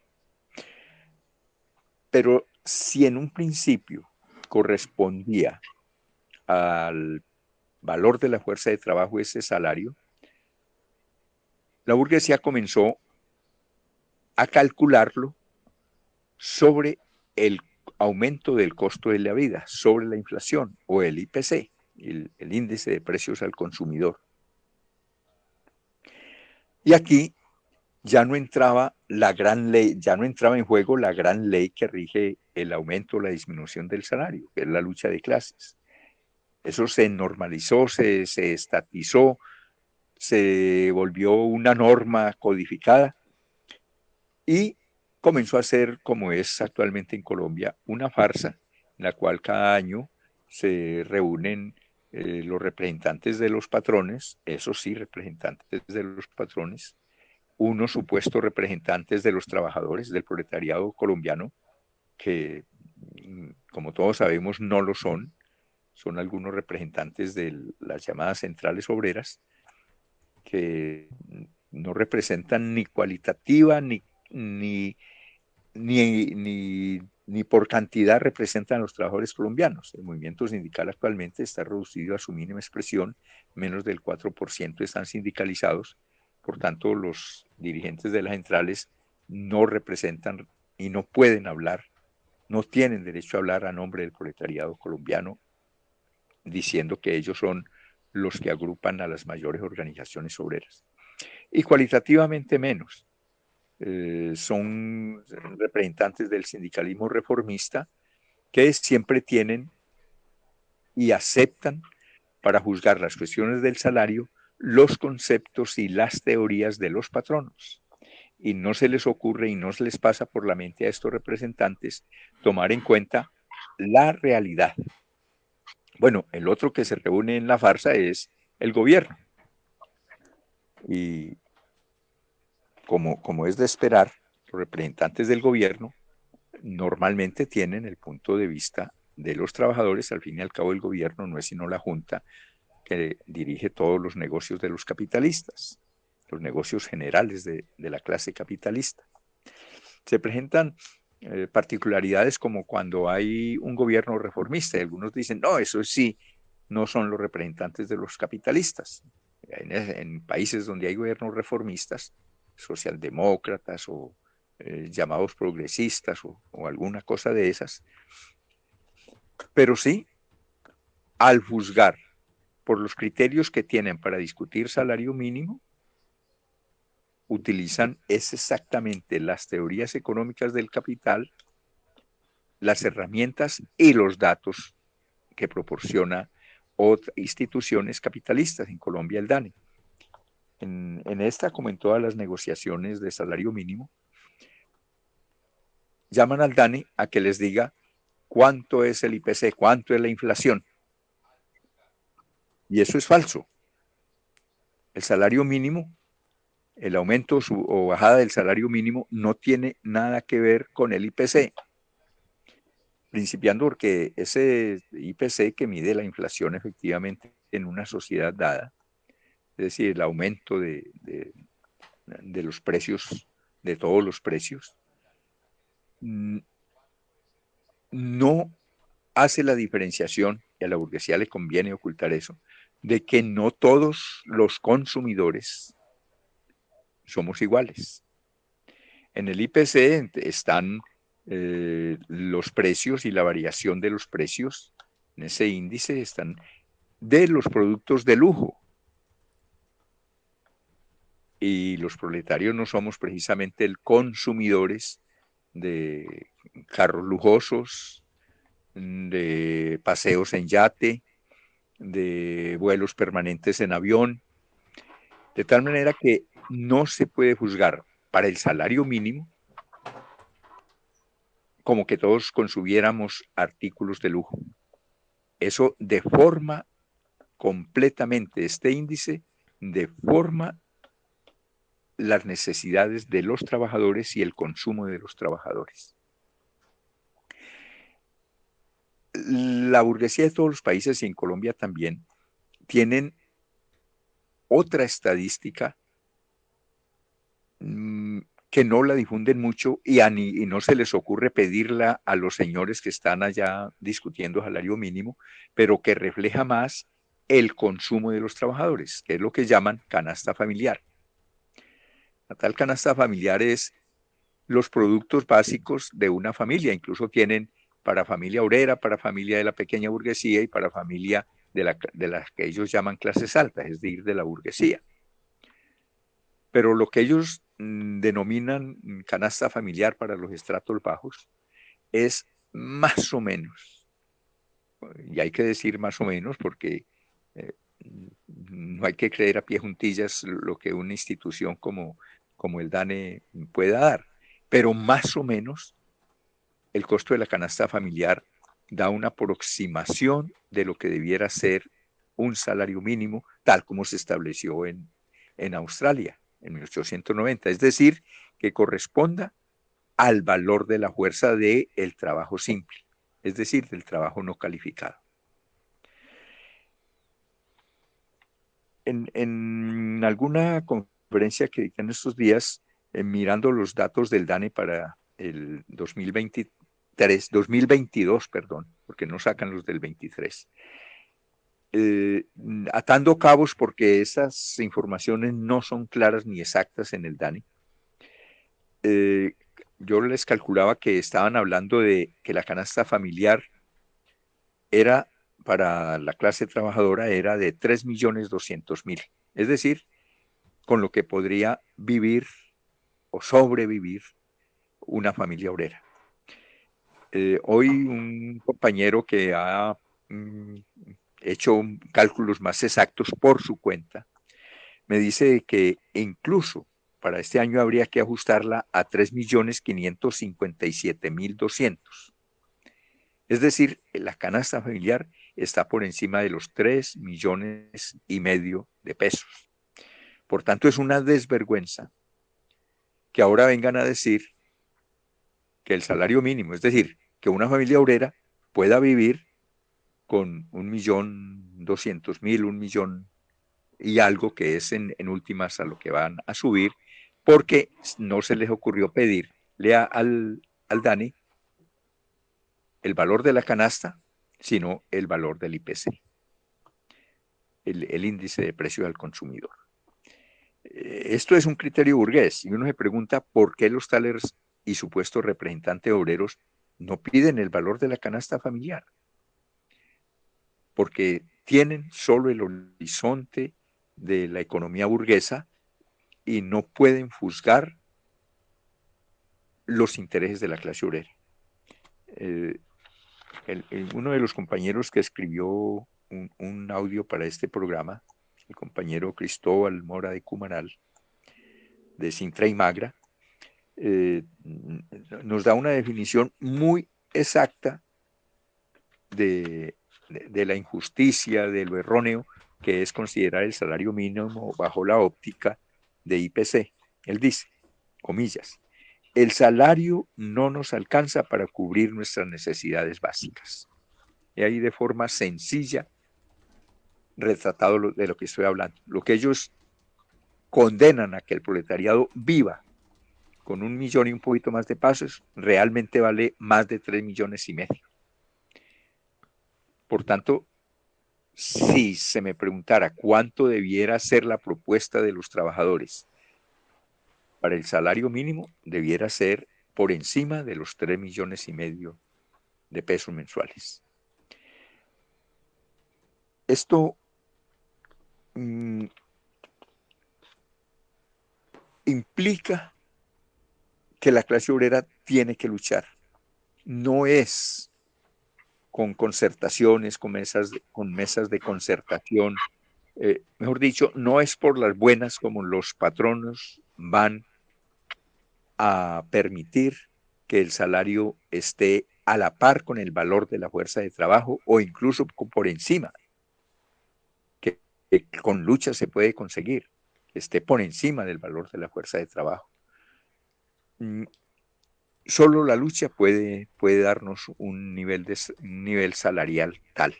Pero si en un principio correspondía al valor de la fuerza de trabajo ese salario, la burguesía comenzó a calcularlo sobre el aumento del costo de la vida, sobre la inflación o el IPC, el índice de precios al consumidor. Y aquí ya no entraba la gran ley, ya no entraba en juego la gran ley que rige el aumento o la disminución del salario, que es la lucha de clases. Eso se normalizó, se estatizó, se volvió una norma codificada y comenzó a ser, como es actualmente en Colombia, una farsa en la cual cada año se reúnen los representantes de los patrones, eso sí, representantes de los patrones, unos supuestos representantes de los trabajadores del proletariado colombiano, que como todos sabemos no lo son algunos representantes de las llamadas centrales obreras, que no representan ni cualitativa ni por cantidad representan a los trabajadores colombianos. El movimiento sindical actualmente está reducido a su mínima expresión, menos del 4% están sindicalizados, por tanto los dirigentes de las centrales no representan y no pueden hablar, no tienen derecho a hablar a nombre del proletariado colombiano, diciendo que ellos son los que agrupan a las mayores organizaciones obreras. Y cualitativamente menos. Son representantes del sindicalismo reformista que siempre tienen y aceptan para juzgar las cuestiones del salario los conceptos y las teorías de los patronos. Y no se les ocurre y no se les pasa por la mente a estos representantes tomar en cuenta la realidad. Bueno, el otro que se reúne en la farsa es el gobierno. Y como es de esperar, los representantes del gobierno normalmente tienen el punto de vista de los trabajadores. Al fin y al cabo, el gobierno no es sino la junta que dirige todos los negocios de los capitalistas, los negocios generales de la clase capitalista. Se presentan particularidades como cuando hay un gobierno reformista y algunos dicen, no, eso sí, no son los representantes de los capitalistas. En países donde hay gobiernos reformistas, socialdemócratas o llamados progresistas o alguna cosa de esas, pero sí, al juzgar por los criterios que tienen para discutir salario mínimo, utilizan exactamente las teorías económicas del capital, las herramientas y los datos que proporciona otras instituciones capitalistas, en Colombia el DANE. en esta, como en todas las negociaciones de salario mínimo, llaman al DANE a que les diga cuánto es el IPC, cuánto es la inflación. Y eso es falso. El salario mínimo, el aumento o bajada del salario mínimo no tiene nada que ver con el IPC. Principiando porque ese IPC que mide la inflación efectivamente en una sociedad dada, es decir, el aumento de los precios, de todos los precios, no hace la diferenciación, y a la burguesía le conviene ocultar eso, de que no todos los consumidores somos iguales. En el IPC están los precios y la variación de los precios. En ese índice están de los productos de lujo. Y los proletarios no somos precisamente el consumidores de carros lujosos, de paseos en yate, de vuelos permanentes en avión, de tal manera que no se puede juzgar para el salario mínimo como que todos consumiéramos artículos de lujo. Eso deforma completamente este índice, deforma las necesidades de los trabajadores y el consumo de los trabajadores. La burguesía de todos los países y en Colombia también tienen otra estadística que no la difunden mucho y no se les ocurre pedirla a los señores que están allá discutiendo salario mínimo, pero que refleja más el consumo de los trabajadores, que es lo que llaman canasta familiar. La tal canasta familiar es los productos básicos de una familia, incluso tienen para familia obrera, para familia de la pequeña burguesía y para familia de las que ellos llaman clases altas, es decir, de la burguesía. Pero lo que ellos denominan canasta familiar para los estratos bajos es más o menos, y hay que decir más o menos porque no hay que creer a pie juntillas lo que una institución como el DANE pueda dar, pero más o menos el costo de la canasta familiar da una aproximación de lo que debiera ser un salario mínimo, tal como se estableció en Australia en 1890, es decir, que corresponda al valor de la fuerza del trabajo simple, es decir, del trabajo no calificado. En alguna conferencia que dicté en estos días, mirando los datos del DANE para el 2022, porque no sacan los del 23, atando cabos porque esas informaciones no son claras ni exactas en el DANE, yo les calculaba que estaban hablando de que la canasta familiar era para la clase trabajadora era de 3.200.000, es decir, con lo que podría vivir o sobrevivir una familia obrera. Hoy un compañero que ha hecho cálculos más exactos por su cuenta, me dice que incluso para este año habría que ajustarla a 3.557.200. Es decir, la canasta familiar está por encima de los 3,5 millones de pesos. Por tanto, es una desvergüenza que ahora vengan a decir que el salario mínimo, es decir, que una familia obrera pueda vivir con 1.200.000, 1 millón y algo, que es en últimas a lo que van a subir, porque no se les ocurrió pedirle al DANE el valor de la canasta, sino el valor del IPC, el índice de precios al consumidor. Esto es un criterio burgués y uno se pregunta por qué los tales y supuestos representantes obreros no piden el valor de la canasta familiar, porque tienen solo el horizonte de la economía burguesa y no pueden juzgar los intereses de la clase obrera. Uno de los compañeros que escribió un audio para este programa, el compañero Cristóbal Mora de Cumaral, de Sintra y Magra, nos da una definición muy exacta de la injusticia, de lo erróneo que es considerar el salario mínimo bajo la óptica de IPC. Él dice, comillas, el salario no nos alcanza para cubrir nuestras necesidades básicas. Y ahí de forma sencilla retratado de lo que estoy hablando. Lo que ellos condenan a que el proletariado viva con 1 millón y un poquito más de pesos, realmente vale más de 3,5 millones. Por tanto, si se me preguntara cuánto debiera ser la propuesta de los trabajadores para el salario mínimo, debiera ser por encima de los 3,5 millones de pesos mensuales. Esto implica que la clase obrera tiene que luchar. No es con concertaciones, con mesas de concertación. Mejor dicho, no es por las buenas como los patronos van a permitir que el salario esté a la par con el valor de la fuerza de trabajo o incluso por encima, que con lucha se puede conseguir, que esté por encima del valor de la fuerza de trabajo. Solo la lucha puede darnos un nivel salarial tal.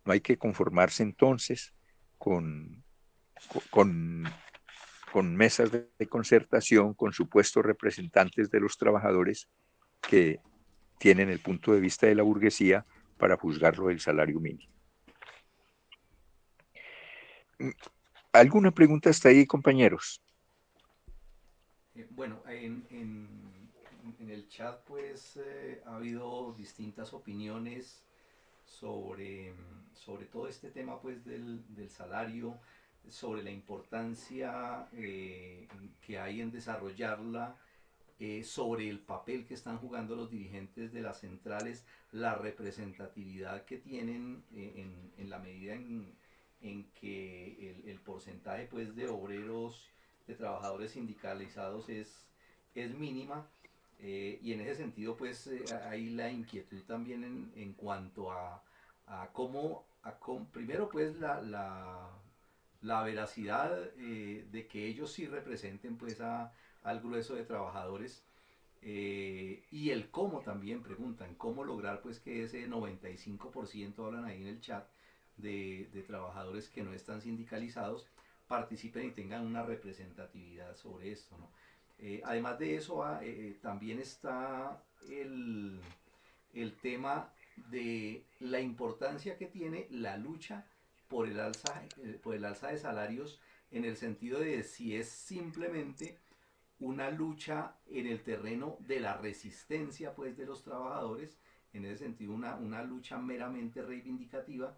No hay que conformarse entonces con mesas de concertación, con supuestos representantes de los trabajadores que tienen el punto de vista de la burguesía para juzgarlo del salario mínimo. ¿Alguna pregunta hasta ahí, compañeros? Bueno, en el chat pues ha habido distintas opiniones sobre todo este tema pues del salario, sobre la importancia que hay en desarrollarla, sobre el papel que están jugando los dirigentes de las centrales, la representatividad que tienen en la medida en que el porcentaje pues de obreros, de trabajadores sindicalizados es mínima, y en ese sentido pues hay la inquietud también en cuanto a cómo primero pues la veracidad de que ellos sí representen pues al grueso de trabajadores, y el cómo también preguntan, cómo lograr pues que ese 95%, hablan ahí en el chat, de trabajadores que no están sindicalizados participen y tengan una representatividad sobre esto, ¿no? Además de eso, también está el tema de la importancia que tiene la lucha por el alza de salarios, en el sentido de si es simplemente una lucha en el terreno de la resistencia pues de los trabajadores, en ese sentido una lucha meramente reivindicativa,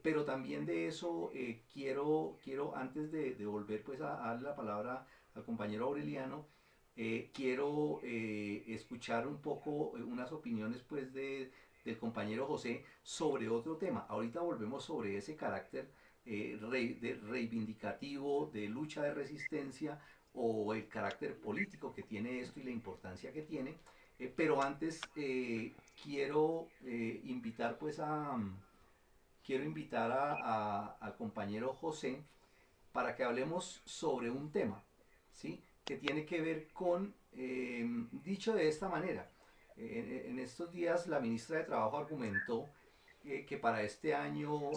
pero también de eso quiero antes de volver pues a darle la palabra al compañero Aureliano, quiero escuchar un poco unas opiniones pues del compañero José sobre otro tema. Ahorita volvemos sobre ese carácter reivindicativo, de lucha de resistencia, o el carácter político que tiene esto y la importancia que tiene, pero antes quiero invitar pues al compañero José para que hablemos sobre un tema, ¿sí? Que tiene que ver con, dicho de esta manera, en estos días la ministra de Trabajo argumentó que para este año,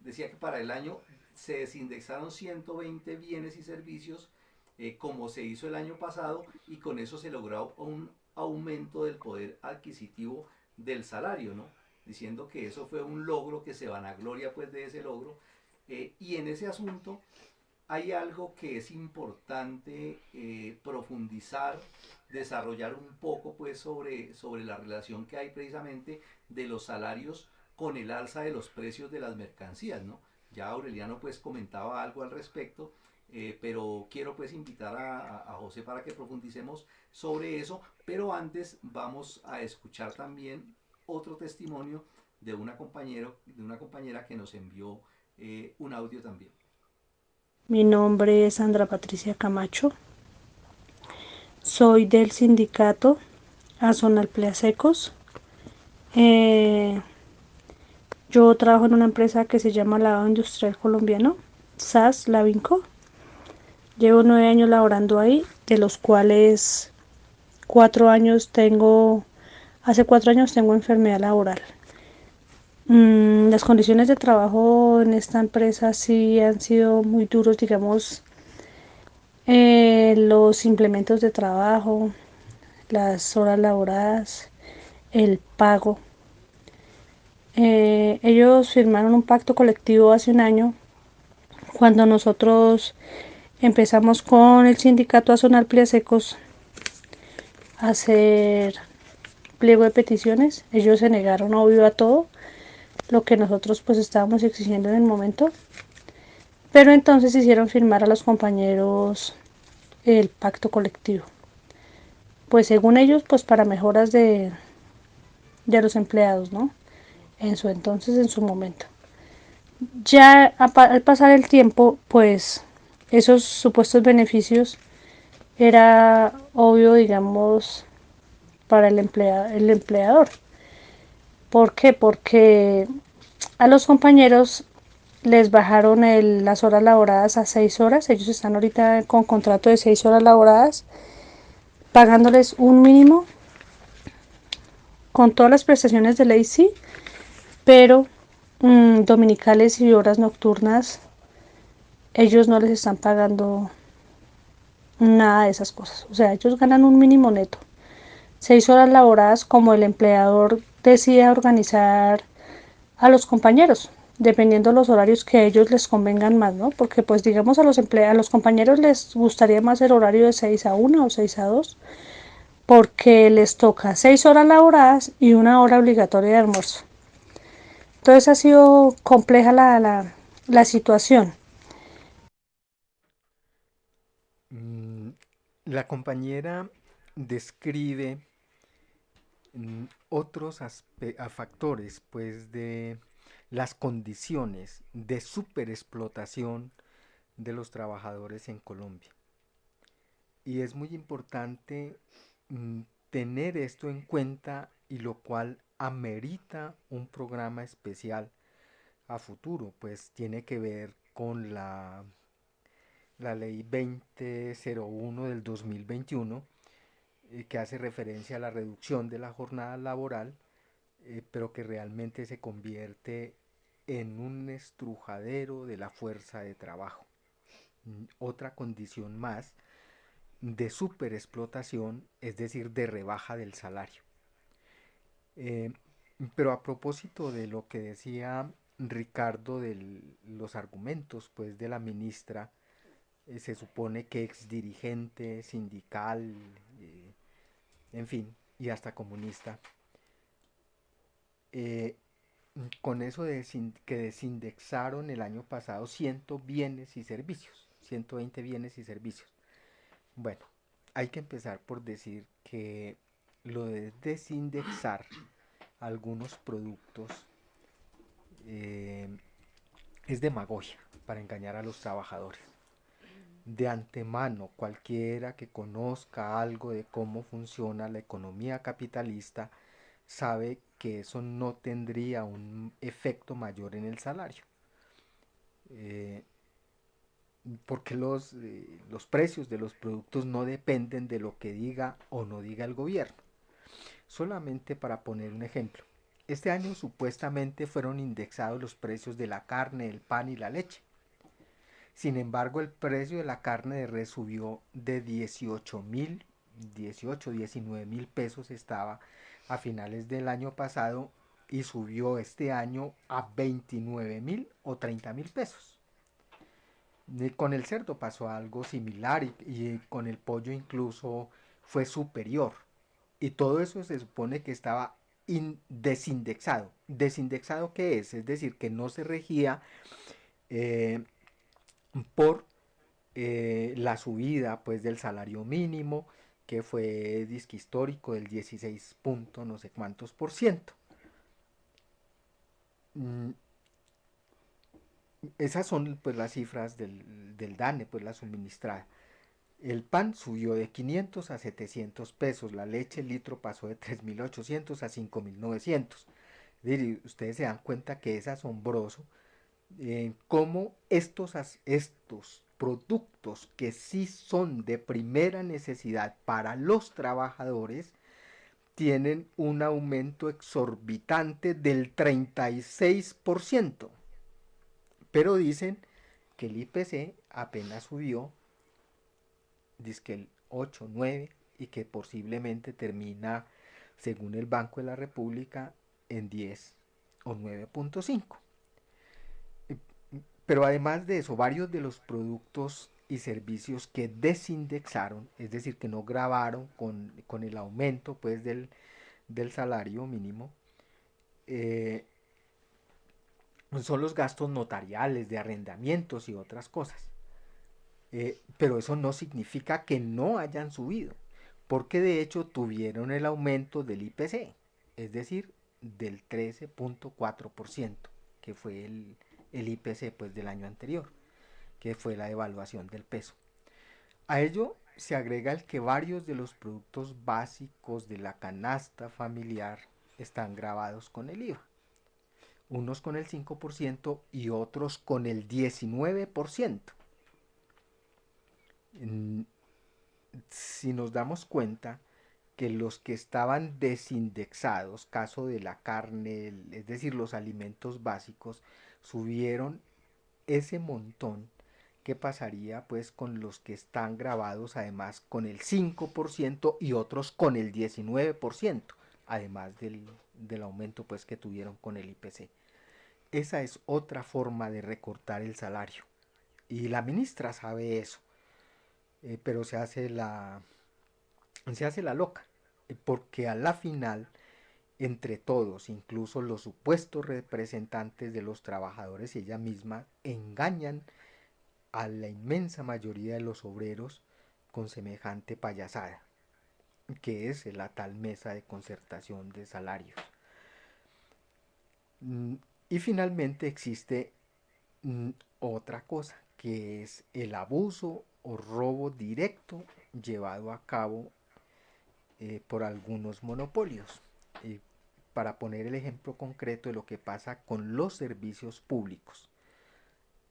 decía que para el año se desindexaron 120 bienes y servicios, como se hizo el año pasado, y con eso se logró un aumento del poder adquisitivo del salario, ¿no? Diciendo que eso fue un logro, que se vanagloria pues de ese logro, y en ese asunto hay algo que es importante profundizar, desarrollar un poco pues sobre la relación que hay precisamente de los salarios con el alza de los precios de las mercancías, ¿no? Ya Aureliano pues comentaba algo al respecto, pero quiero pues invitar a José para que profundicemos sobre eso, pero antes vamos a escuchar también otro testimonio de una compañera que nos envió un audio también. Mi nombre es Sandra Patricia Camacho. Soy del sindicato Azonal Pleasecos. Yo trabajo en una empresa que se llama Lavado Industrial Colombiano, SAS Lavinco. Llevo 9 años laborando ahí, de los cuales 4 años hace 4 años tengo enfermedad laboral. Las condiciones de trabajo en esta empresa sí han sido muy duros, digamos, los implementos de trabajo, las horas laboradas, el pago. Ellos firmaron un pacto colectivo hace un año cuando nosotros empezamos con el sindicato Azonal Pliasecos a hacer pliego de peticiones. Ellos se negaron obvio a todo lo que nosotros pues estábamos exigiendo en el momento, pero entonces hicieron firmar a los compañeros el pacto colectivo, pues según ellos pues para mejoras de los empleados, ¿no? En su momento. Ya al pasar el tiempo, pues esos supuestos beneficios era obvio, digamos, para el empleador. ¿Por qué? Porque a los compañeros les bajaron las horas laboradas a 6 horas. Ellos están ahorita con contrato de 6 horas laboradas, pagándoles un mínimo con todas las prestaciones de ley, sí, pero dominicales y horas nocturnas, ellos no les están pagando nada de esas cosas. O sea, ellos ganan un mínimo neto. 6 horas laboradas como el empleador decide organizar a los compañeros, dependiendo de los horarios que a ellos les convengan más, ¿no? Porque pues digamos a los compañeros les gustaría más el horario de 6 a 1 o 6 a 2, porque les toca 6 horas laboradas y 1 hora obligatoria de almuerzo. Entonces ha sido compleja la situación. La compañera describe otros factores, pues, de las condiciones de superexplotación de los trabajadores en Colombia. Y es muy importante tener esto en cuenta, y lo cual amerita un programa especial a futuro, pues tiene que ver con la ley 2001 del 2021, que hace referencia a la reducción de la jornada laboral, pero que realmente se convierte en un estrujadero de la fuerza de trabajo. Otra condición más de superexplotación, es decir, de rebaja del salario. Pero a propósito de lo que decía Ricardo de los argumentos pues de la ministra, se supone que ex dirigente sindical, en fin, y hasta comunista, con eso que desindexaron el año pasado 100 bienes y servicios, 120 bienes y servicios. Bueno, hay que empezar por decir que lo de desindexar algunos productos es demagogia para engañar a los trabajadores. De antemano, cualquiera que conozca algo de cómo funciona la economía capitalista sabe que eso no tendría un efecto mayor en el salario, porque los precios de los productos no dependen de lo que diga o no diga el gobierno. Solamente para poner un ejemplo, este año supuestamente fueron indexados los precios de la carne, el pan y la leche. Sin embargo, el precio de la carne de res subió de 19 mil pesos, estaba a finales del año pasado, y subió este año a 29.000 o 30.000 pesos. Con el cerdo pasó algo similar, y con el pollo incluso fue superior. Y todo eso se supone que estaba desindexado. ¿Desindexado qué es? Es decir, que no se regía por la subida pues del salario mínimo, que fue disque histórico del 16 punto no sé cuántos por ciento. Esas son pues las cifras del DANE, pues la suministrada. El pan subió de 500 a 700 pesos, la leche el litro pasó de 3.800 a 5.900. Ustedes se dan cuenta que es asombroso cómo estos productos que sí son de primera necesidad para los trabajadores tienen un aumento exorbitante del 36%. Pero dicen que el IPC apenas subió, dice que el 8, 9 y que posiblemente termina, según el Banco de la República, en 10 o 9.5. Pero además de eso, varios de los productos y servicios que desindexaron, es decir, que no grabaron con el aumento pues, del salario mínimo, son los gastos notariales, de arrendamientos y otras cosas. Pero eso no significa que no hayan subido, porque de hecho tuvieron el aumento del IPC, es decir, del 13.4%, que fue el IPC pues, del año anterior, que fue la devaluación del peso. A ello se agrega el que varios de los productos básicos de la canasta familiar están grabados con el IVA. Unos con el 5% y otros con el 19%. Si nos damos cuenta que los que estaban desindexados, caso de la carne, es decir, los alimentos básicos, subieron ese montón, ¿qué pasaría pues con los que están grabados además con el 5% y otros con el 19%, además del aumento pues que tuvieron con el IPC? Esa es otra forma de recortar el salario. Y la ministra sabe eso, pero se hace la loca, porque a la final, entre todos, incluso los supuestos representantes de los trabajadores y ella misma, engañan a la inmensa mayoría de los obreros con semejante payasada, que es la tal mesa de concertación de salarios. Y finalmente existe otra cosa, que es el abuso o robo directo llevado a cabo por algunos monopolios. Para poner el ejemplo concreto de lo que pasa con los servicios públicos,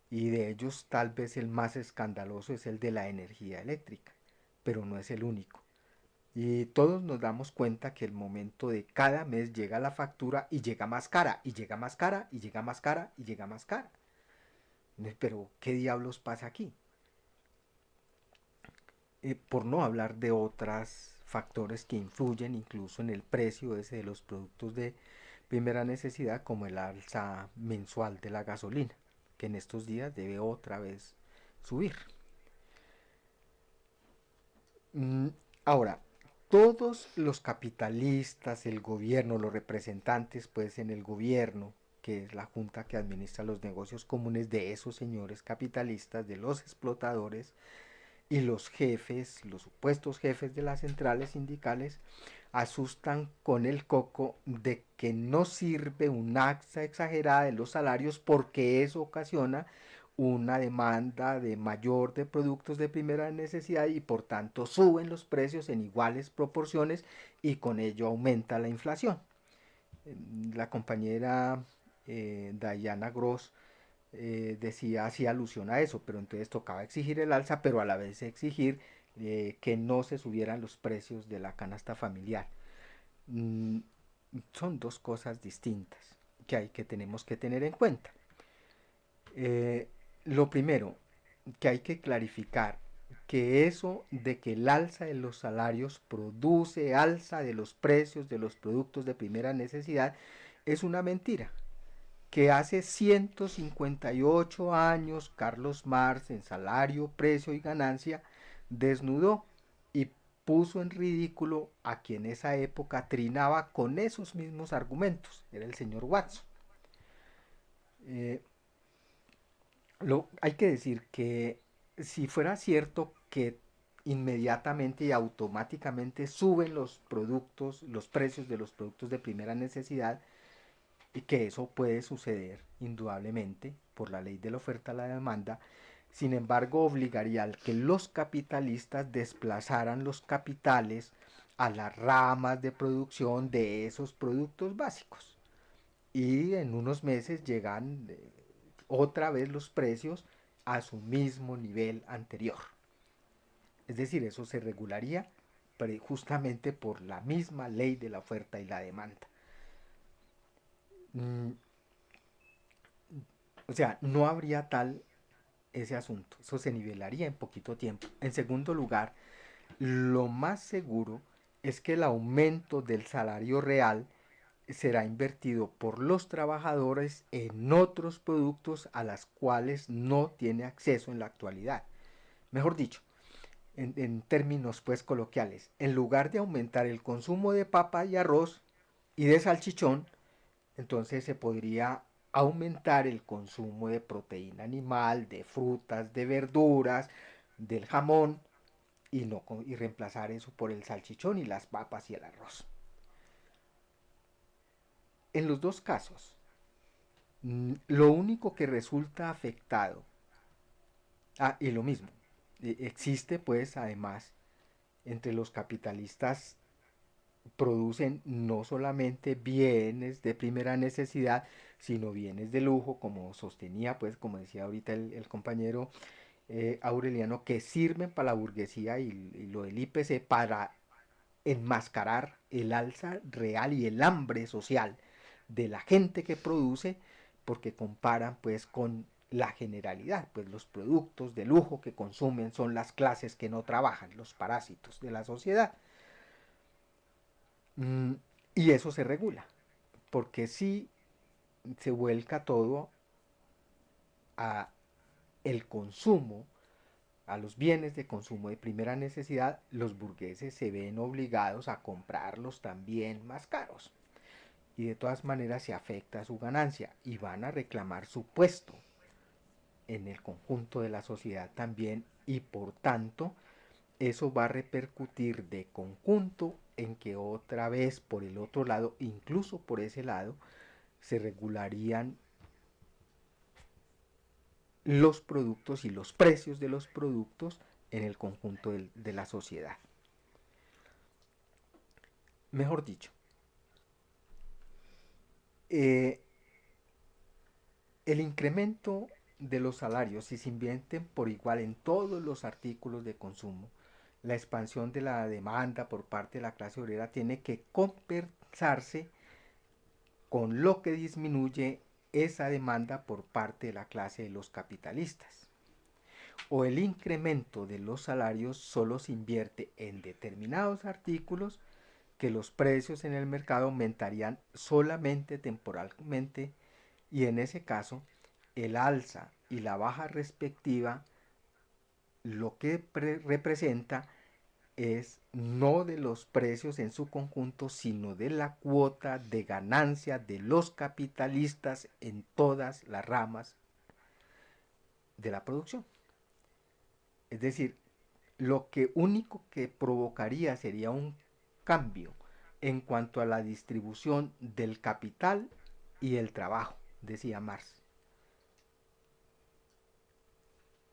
y de ellos tal vez el más escandaloso es el de la energía eléctrica, pero no es el único. Y todos nos damos cuenta que el momento de cada mes llega la factura y llega más cara, y llega más cara, y llega más cara, y llega más cara. Pero, ¿qué diablos pasa aquí? Por no hablar de otros factores que influyen incluso en el precio ese de los productos de primera necesidad, como el alza mensual de la gasolina, que en estos días debe otra vez subir. Ahora, todos los capitalistas, el gobierno, los representantes pues en el gobierno, que es la junta que administra los negocios comunes de esos señores capitalistas, de los explotadores, y los jefes, los supuestos jefes de las centrales sindicales, asustan con el coco de que no sirve un alza exagerada de los salarios porque eso ocasiona una demanda mayor de productos de primera necesidad y por tanto suben los precios en iguales proporciones y con ello aumenta la inflación. La compañera Diana Gross hacía alusión a eso, pero entonces tocaba exigir el alza, pero a la vez exigir que no se subieran los precios de la canasta familiar. Son dos cosas distintas que tenemos que tener en cuenta. Lo primero que hay que clarificar, que eso de que el alza de los salarios produce alza de los precios de los productos de primera necesidad es una mentira. Que hace 158 años Carlos Marx en Salario, Precio y Ganancia desnudó y puso en ridículo a quien en esa época trinaba con esos mismos argumentos, era el señor Watson. Hay que decir que si fuera cierto que inmediatamente y automáticamente suben los precios de los productos de primera necesidad, y que eso puede suceder indudablemente por la ley de la oferta y la demanda. Sin embargo, obligaría a que los capitalistas desplazaran los capitales a las ramas de producción de esos productos básicos. Y en unos meses llegan otra vez los precios a su mismo nivel anterior. Es decir, eso se regularía justamente por la misma ley de la oferta y la demanda. O sea, no habría tal ese asunto. Eso se nivelaría en poquito tiempo. En segundo lugar, lo más seguro es que el aumento del salario real será invertido por los trabajadores en otros productos a los cuales no tiene acceso en la actualidad. Mejor dicho, en términos pues coloquiales, en lugar de aumentar el consumo de papa y arroz y de salchichón, entonces se podría aumentar el consumo de proteína animal, de frutas, de verduras, del jamón y reemplazar eso por el salchichón y las papas y el arroz. En los dos casos, lo único que resulta afectado, y lo mismo, existe pues además entre los capitalistas producen no solamente bienes de primera necesidad, sino bienes de lujo, como sostenía, pues, como decía ahorita el compañero Aureliano, que sirven para la burguesía y lo del IPC para enmascarar el alza real y el hambre social de la gente que produce, porque comparan pues con la generalidad, pues los productos de lujo que consumen son las clases que no trabajan, los parásitos de la sociedad. Y eso se regula, porque si se vuelca todo a el consumo, a los bienes de consumo de primera necesidad, los burgueses se ven obligados a comprarlos también más caros. Y de todas maneras se afecta su ganancia y van a reclamar su puesto en el conjunto de la sociedad también, y por tanto eso va a repercutir de conjunto en que otra vez por el otro lado, incluso por ese lado, se regularían los productos y los precios de los productos en el conjunto de la sociedad. Mejor dicho, el incremento de los salarios, si se invierten por igual en todos los artículos de consumo, la expansión de la demanda por parte de la clase obrera tiene que compensarse con lo que disminuye esa demanda por parte de la clase de los capitalistas. O el incremento de los salarios solo se invierte en determinados artículos que los precios en el mercado aumentarían solamente temporalmente, y en ese caso el alza y la baja respectiva lo que representa es no de los precios en su conjunto, sino de la cuota de ganancia de los capitalistas en todas las ramas de la producción. Es decir, lo que único que provocaría sería un cambio en cuanto a la distribución del capital y el trabajo, decía Marx.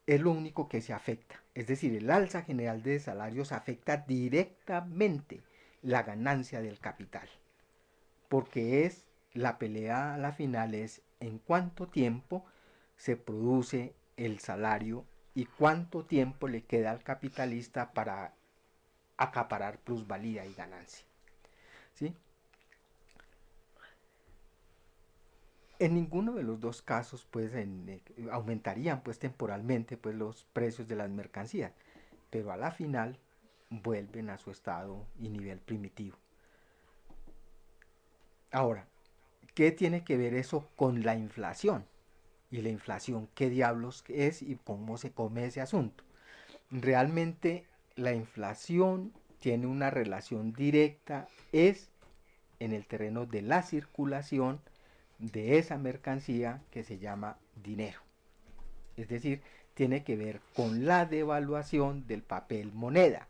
Es lo único que se afecta. Es decir, el alza general de salarios afecta directamente la ganancia del capital. Porque es la pelea a la final es en cuánto tiempo se produce el salario y cuánto tiempo le queda al capitalista para acaparar plusvalía y ganancia. ¿Sí? En ninguno de los dos casos pues aumentarían pues temporalmente pues los precios de las mercancías, pero a la final vuelven a su estado y nivel primitivo. Ahora, ¿qué tiene que ver eso con la inflación? Y la inflación, ¿qué diablos es y cómo se come ese asunto? Realmente la inflación tiene una relación directa, es en el terreno de la circulación de esa mercancía que se llama dinero. Es decir, tiene que ver con la devaluación del papel moneda,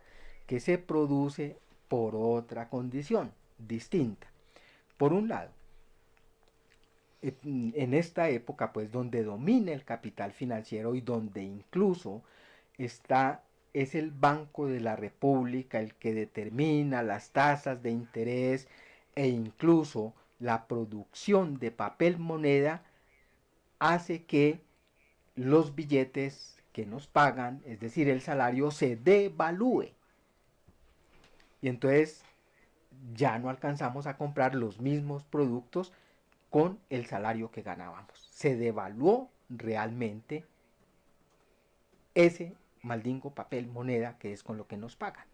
que se produce por otra condición distinta. Por un lado, en esta época, pues, donde domina el capital financiero y donde incluso es el Banco de la República el que determina las tasas de interés e incluso la producción de papel moneda, hace que los billetes que nos pagan, es decir, el salario, se devalúe. Y entonces ya no alcanzamos a comprar los mismos productos con el salario que ganábamos. Se devaluó realmente ese maldingo papel moneda que es con lo que nos pagan.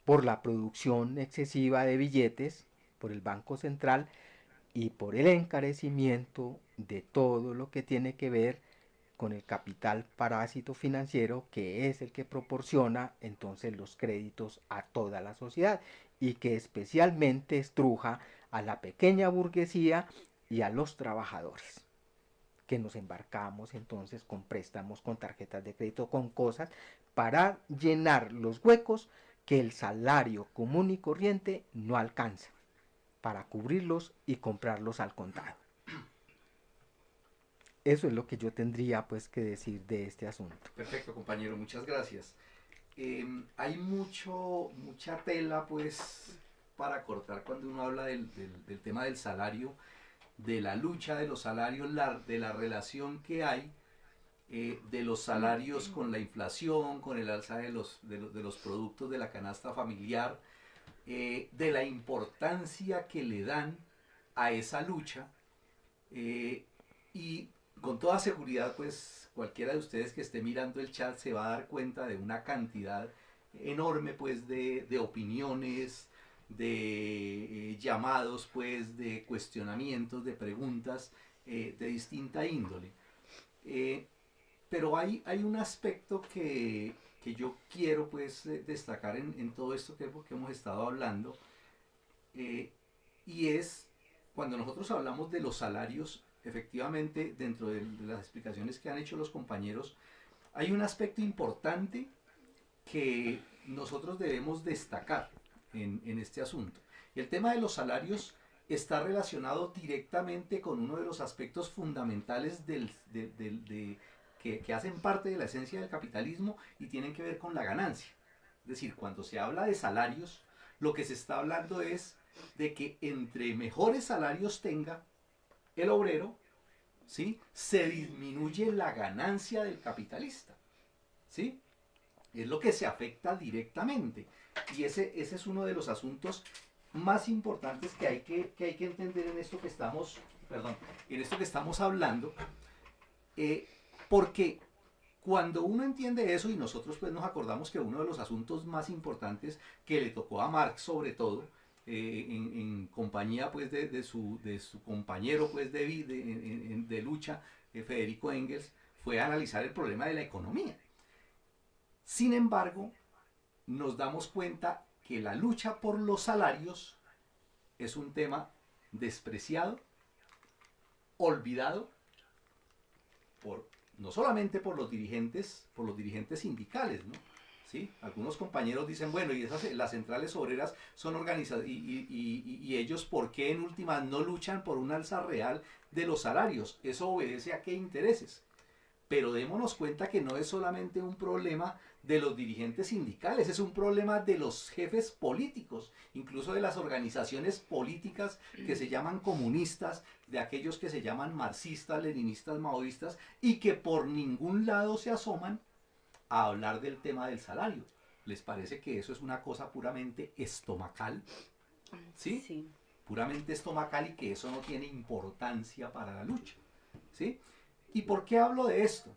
Por la producción excesiva de billetes, por el Banco Central y por el encarecimiento de todo lo que tiene que ver con el capital parásito financiero, que es el que proporciona entonces los créditos a toda la sociedad y que especialmente estruja a la pequeña burguesía y a los trabajadores, que nos embarcamos entonces con préstamos, con tarjetas de crédito, con cosas para llenar los huecos que el salario común y corriente no alcanza, para cubrirlos y comprarlos al contado. Eso es lo que yo tendría pues que decir de este asunto. Perfecto, compañero, muchas gracias. Hay mucha tela pues para cortar cuando uno habla del tema del salario, de la lucha de los salarios, de la relación que hay de los salarios con la inflación, con el alza de los productos de la canasta familiar, de la importancia que le dan a esa lucha, y con toda seguridad pues cualquiera de ustedes que esté mirando el chat se va a dar cuenta de una cantidad enorme pues de opiniones, de llamados pues, de cuestionamientos, de preguntas de distinta índole. Pero hay un aspecto que yo quiero pues destacar en todo esto que hemos estado hablando, y es cuando nosotros hablamos de los salarios, efectivamente dentro de las explicaciones que han hecho los compañeros, hay un aspecto importante que nosotros debemos destacar en este asunto. Y el tema de los salarios está relacionado directamente con uno de los aspectos fundamentales que hacen parte de la esencia del capitalismo y tienen que ver con la ganancia. Es decir, cuando se habla de salarios, lo que se está hablando es de que entre mejores salarios tenga el obrero, ¿sí?, se disminuye la ganancia del capitalista, ¿sí? Es lo que se afecta directamente. Y ese es uno de los asuntos más importantes que hay que entender en esto que estamos hablando, porque cuando uno entiende eso, y nosotros pues nos acordamos que uno de los asuntos más importantes que le tocó a Marx, sobre todo, en compañía pues de su compañero pues de lucha, Federico Engels, fue analizar el problema de la economía. Sin embargo, nos damos cuenta que la lucha por los salarios es un tema despreciado, olvidado, no solamente por los dirigentes sindicales, ¿no? ¿Sí? Algunos compañeros dicen, bueno, y las centrales obreras son organizadas, y ellos, ¿por qué en últimas no luchan por un alza real de los salarios? ¿Eso obedece a qué intereses? Pero démonos cuenta que no es solamente un problema de los dirigentes sindicales, es un problema de los jefes políticos, incluso de las organizaciones políticas que se llaman comunistas, de aquellos que se llaman marxistas, leninistas, maoístas, y que por ningún lado se asoman a hablar del tema del salario. ¿Les parece que eso es una cosa puramente estomacal? ¿Sí? Sí. Puramente estomacal, y que eso no tiene importancia para la lucha. ¿Sí? ¿Y por qué hablo de esto?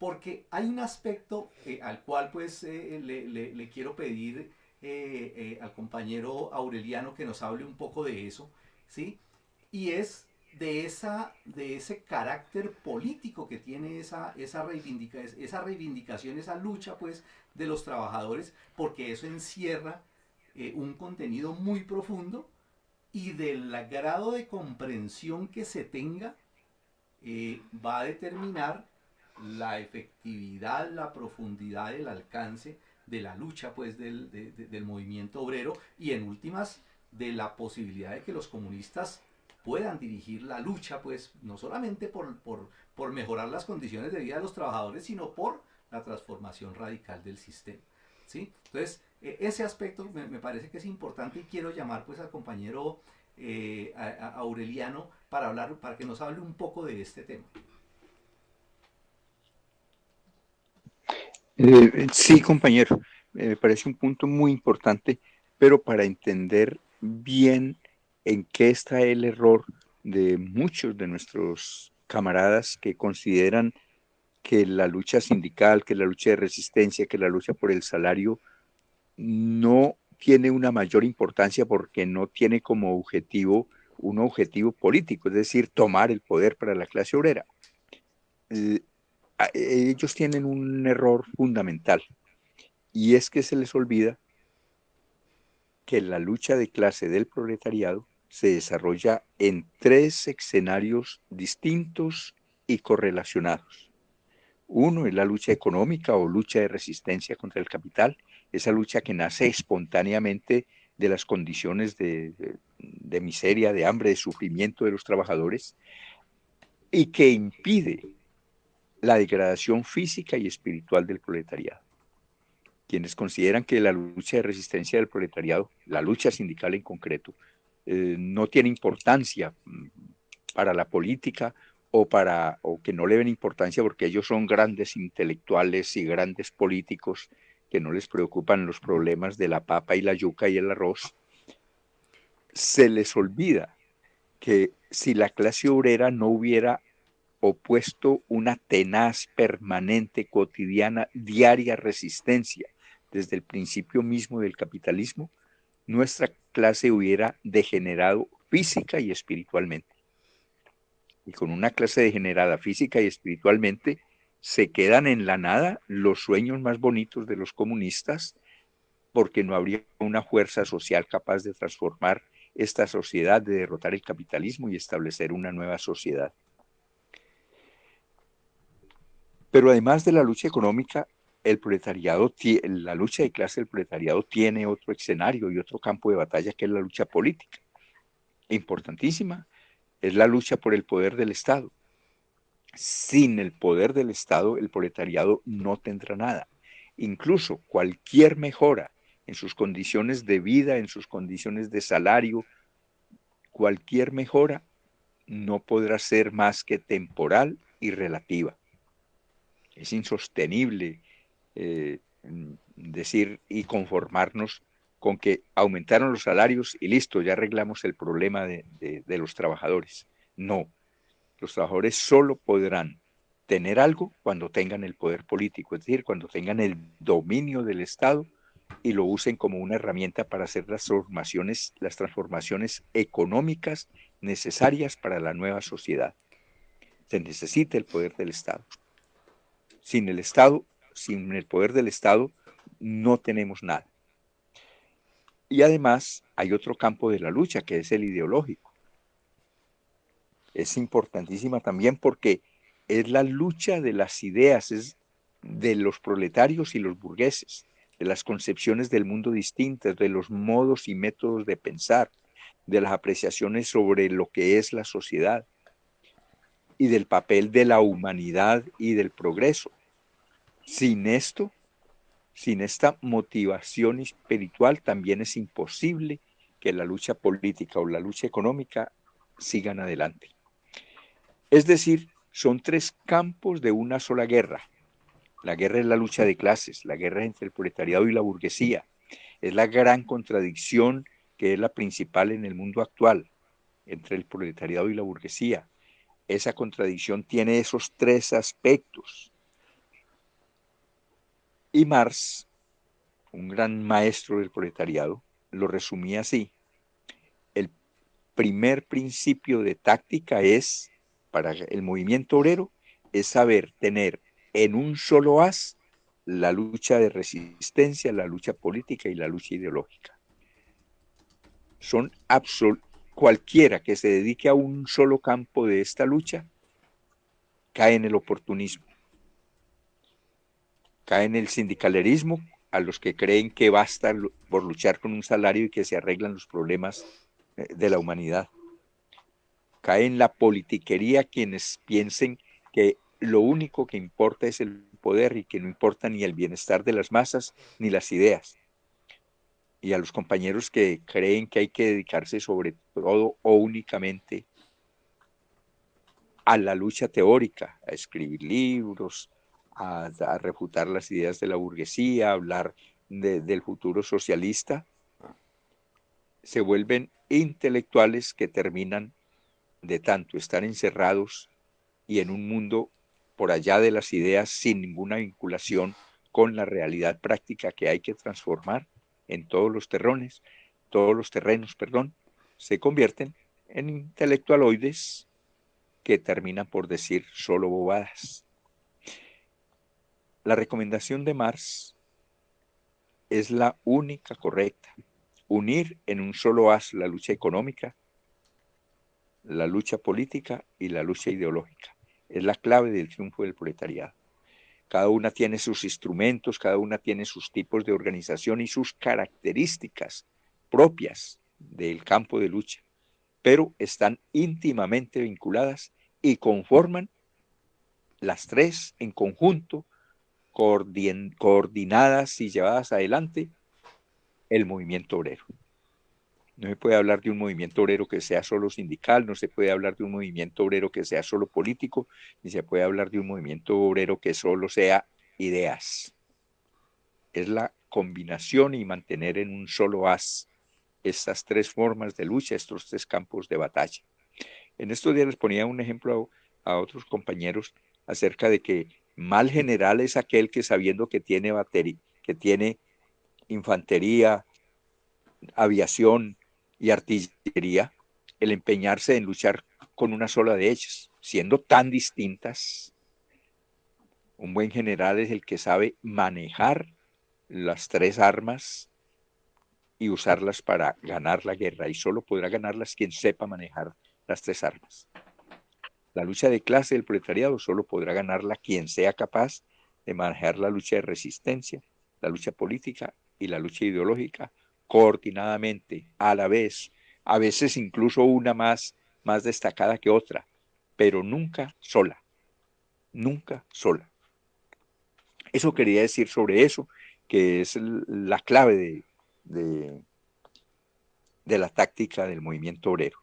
Porque hay un aspecto al cual pues le quiero pedir al compañero Aureliano que nos hable un poco de eso, ¿sí? Y es de ese carácter político que tiene esa reivindicación, esa lucha pues de los trabajadores, porque eso encierra un contenido muy profundo, y del grado de comprensión que se tenga va a determinar la efectividad, la profundidad, el alcance de la lucha pues del movimiento obrero, y en últimas de la posibilidad de que los comunistas puedan dirigir la lucha, pues no solamente por mejorar las condiciones de vida de los trabajadores, sino por la transformación radical del sistema. ¿Sí? Entonces, ese aspecto me parece que es importante y quiero llamar pues al compañero Aureliano para que nos hable un poco de este tema. Sí, compañero, me parece un punto muy importante, pero para entender bien en qué está el error de muchos de nuestros camaradas que consideran que la lucha sindical, que la lucha de resistencia, que la lucha por el salario no tiene una mayor importancia porque no tiene como objetivo un objetivo político, es decir, tomar el poder para la clase obrera. Ellos tienen un error fundamental y es que se les olvida que la lucha de clase del proletariado se desarrolla en 3 escenarios distintos y correlacionados. Uno es la lucha económica o lucha de resistencia contra el capital, esa lucha que nace espontáneamente de las condiciones de miseria, de hambre, de sufrimiento de los trabajadores y que impide la degradación física y espiritual del proletariado. Quienes consideran que la lucha de resistencia del proletariado, la lucha sindical en concreto, no tiene importancia para la política o que no le ven importancia porque ellos son grandes intelectuales y grandes políticos que no les preocupan los problemas de la papa y la yuca y el arroz, se les olvida que si la clase obrera no hubiera opuesto una tenaz, permanente, cotidiana, diaria resistencia desde el principio mismo del capitalismo, nuestra clase hubiera degenerado física y espiritualmente. Y con una clase degenerada física y espiritualmente, se quedan en la nada los sueños más bonitos de los comunistas, porque no habría una fuerza social capaz de transformar esta sociedad, de derrotar el capitalismo y establecer una nueva sociedad. Pero además de la lucha económica, el proletariado, la lucha de clase del proletariado tiene otro escenario y otro campo de batalla que es la lucha política. Importantísima, es la lucha por el poder del Estado. Sin el poder del Estado, el proletariado no tendrá nada. Incluso cualquier mejora en sus condiciones de vida, en sus condiciones de salario, cualquier mejora no podrá ser más que temporal y relativa. Es insostenible decir y conformarnos con que aumentaron los salarios y listo, ya arreglamos el problema de los trabajadores. No, los trabajadores solo podrán tener algo cuando tengan el poder político, es decir, cuando tengan el dominio del Estado y lo usen como una herramienta para hacer las transformaciones económicas necesarias para la nueva sociedad. Se necesita el poder del Estado. Sin el Estado, sin el poder del Estado, no tenemos nada. Y además hay otro campo de la lucha, que es el ideológico. Es importantísima también porque es la lucha de las ideas, es de los proletarios y los burgueses, de las concepciones del mundo distintas, de los modos y métodos de pensar, de las apreciaciones sobre lo que es la sociedad y del papel de la humanidad y del progreso. Sin esto, sin esta motivación espiritual, también es imposible que la lucha política o la lucha económica sigan adelante. Es decir, son 3 campos de una sola guerra. La guerra es la lucha de clases, la guerra entre el proletariado y la burguesía. Es la gran contradicción que es la principal en el mundo actual, entre el proletariado y la burguesía. Esa contradicción tiene esos 3 aspectos. Y Marx, un gran maestro del proletariado, lo resumía así. El primer principio de táctica para el movimiento obrero, es saber tener en un solo haz la lucha de resistencia, la lucha política y la lucha ideológica. Cualquiera que se dedique a un solo campo de esta lucha, cae en el oportunismo. Cae en el sindicalerismo, a los que creen que basta por luchar con un salario y que se arreglan los problemas de la humanidad. Cae en la politiquería quienes piensen que lo único que importa es el poder y que no importa ni el bienestar de las masas ni las ideas. Y a los compañeros que creen que hay que dedicarse sobre todo o únicamente a la lucha teórica, a escribir libros, a refutar las ideas de la burguesía, a hablar del futuro socialista, se vuelven intelectuales que terminan de tanto estar encerrados y en un mundo por allá de las ideas sin ninguna vinculación con la realidad práctica que hay que transformar en todos los terrenos, se convierten en intelectualoides que terminan por decir solo bobadas. La recomendación de Marx es la única correcta: unir en un solo haz la lucha económica, la lucha política y la lucha ideológica. Es la clave del triunfo del proletariado. Cada una tiene sus instrumentos, cada una tiene sus tipos de organización y sus características propias del campo de lucha, pero están íntimamente vinculadas y conforman las tres en conjunto, coordinadas y llevadas adelante, el movimiento obrero. No se puede hablar de un movimiento obrero que sea solo sindical, no se puede hablar de un movimiento obrero que sea solo político, ni se puede hablar de un movimiento obrero que solo sea ideas. Es la combinación y mantener en un solo haz estas tres formas de lucha, estos tres campos de batalla. En estos días les ponía un ejemplo a otros compañeros acerca de que mal general es aquel que, sabiendo que tiene que tiene infantería, aviación y artillería, el empeñarse en luchar con una sola de ellas, siendo tan distintas. Un buen general es el que sabe manejar las tres armas y usarlas para ganar la guerra, y solo podrá ganarlas quien sepa manejar las tres armas. La lucha de clase del proletariado solo podrá ganarla quien sea capaz de manejar la lucha de resistencia, la lucha política y la lucha ideológica coordinadamente, a la vez, a veces incluso una más destacada que otra, pero nunca sola, nunca sola. Eso quería decir sobre eso, que es la clave de la táctica del movimiento obrero.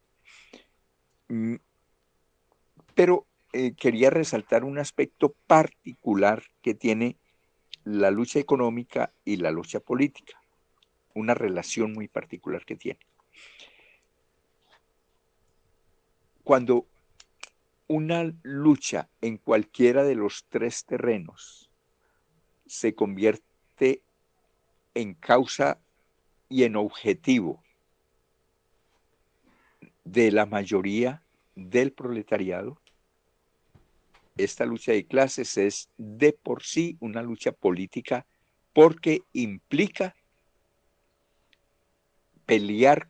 Pero quería resaltar un aspecto particular que tiene la lucha económica y la lucha política, una relación muy particular que tiene. Cuando una lucha en cualquiera de los tres terrenos se convierte en causa y en objetivo de la mayoría del proletariado, esta lucha de clases es de por sí una lucha política, porque implica pelear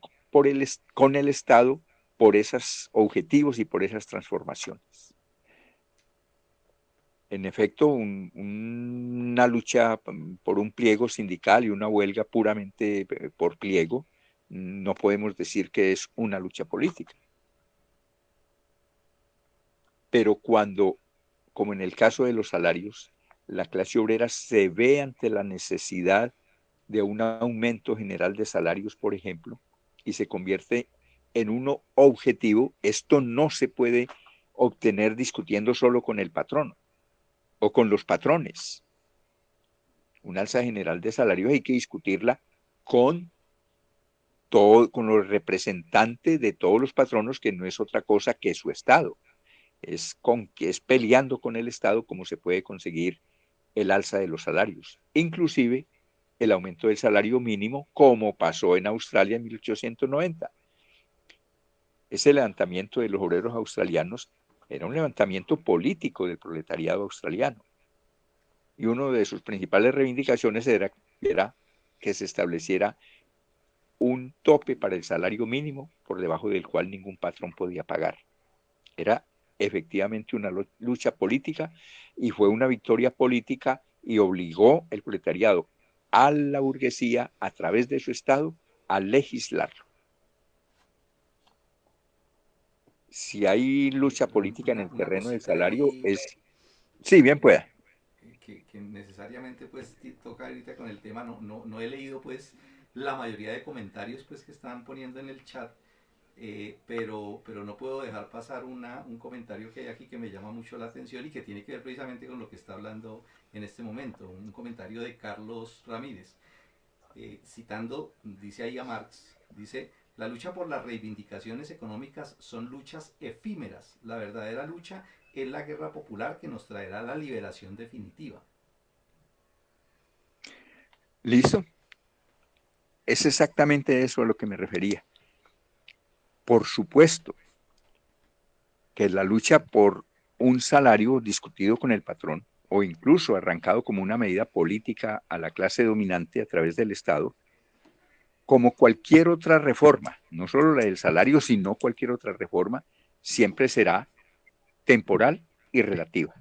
con el Estado por esos objetivos y por esas transformaciones. En efecto, una lucha por un pliego sindical y una huelga puramente por pliego, no podemos decir que es una lucha política. Pero cuando, como en el caso de los salarios, la clase obrera se ve ante la necesidad de un aumento general de salarios, por ejemplo, y se convierte en uno objetivo, esto no se puede obtener discutiendo solo con el patrón o con los patrones. Una alza general de salarios hay que discutirla con los representantes de todos los patronos, que no es otra cosa que su Estado. Es peleando con el Estado como se puede conseguir el alza de los salarios, inclusive el aumento del salario mínimo, como pasó en Australia en 1890. Ese levantamiento de los obreros australianos era un levantamiento político del proletariado australiano, y una de sus principales reivindicaciones era que se estableciera un tope para el salario mínimo por debajo del cual ningún patrón podía pagar. Era efectivamente una lucha política, y fue una victoria política, y obligó el proletariado a la burguesía, a través de su Estado, a legislarlo. Si hay lucha política en el Una terreno del cosita salario, ahí es... Sí, bien pueda. que necesariamente pues toca ahorita con el tema, no he leído pues la mayoría de comentarios pues que están poniendo en el chat, pero no puedo dejar pasar un comentario que hay aquí que me llama mucho la atención y que tiene que ver precisamente con lo que está hablando en este momento, un comentario de Carlos Ramírez, citando, dice ahí a Marx, dice: la lucha por las reivindicaciones económicas son luchas efímeras, la verdadera lucha es la guerra popular que nos traerá la liberación definitiva. ¿Listo? Es exactamente eso a lo que me refería. Por supuesto que la lucha por un salario discutido con el patrón o incluso arrancado como una medida política a la clase dominante a través del Estado, como cualquier otra reforma, no solo la del salario, sino cualquier otra reforma, siempre será temporal y relativa.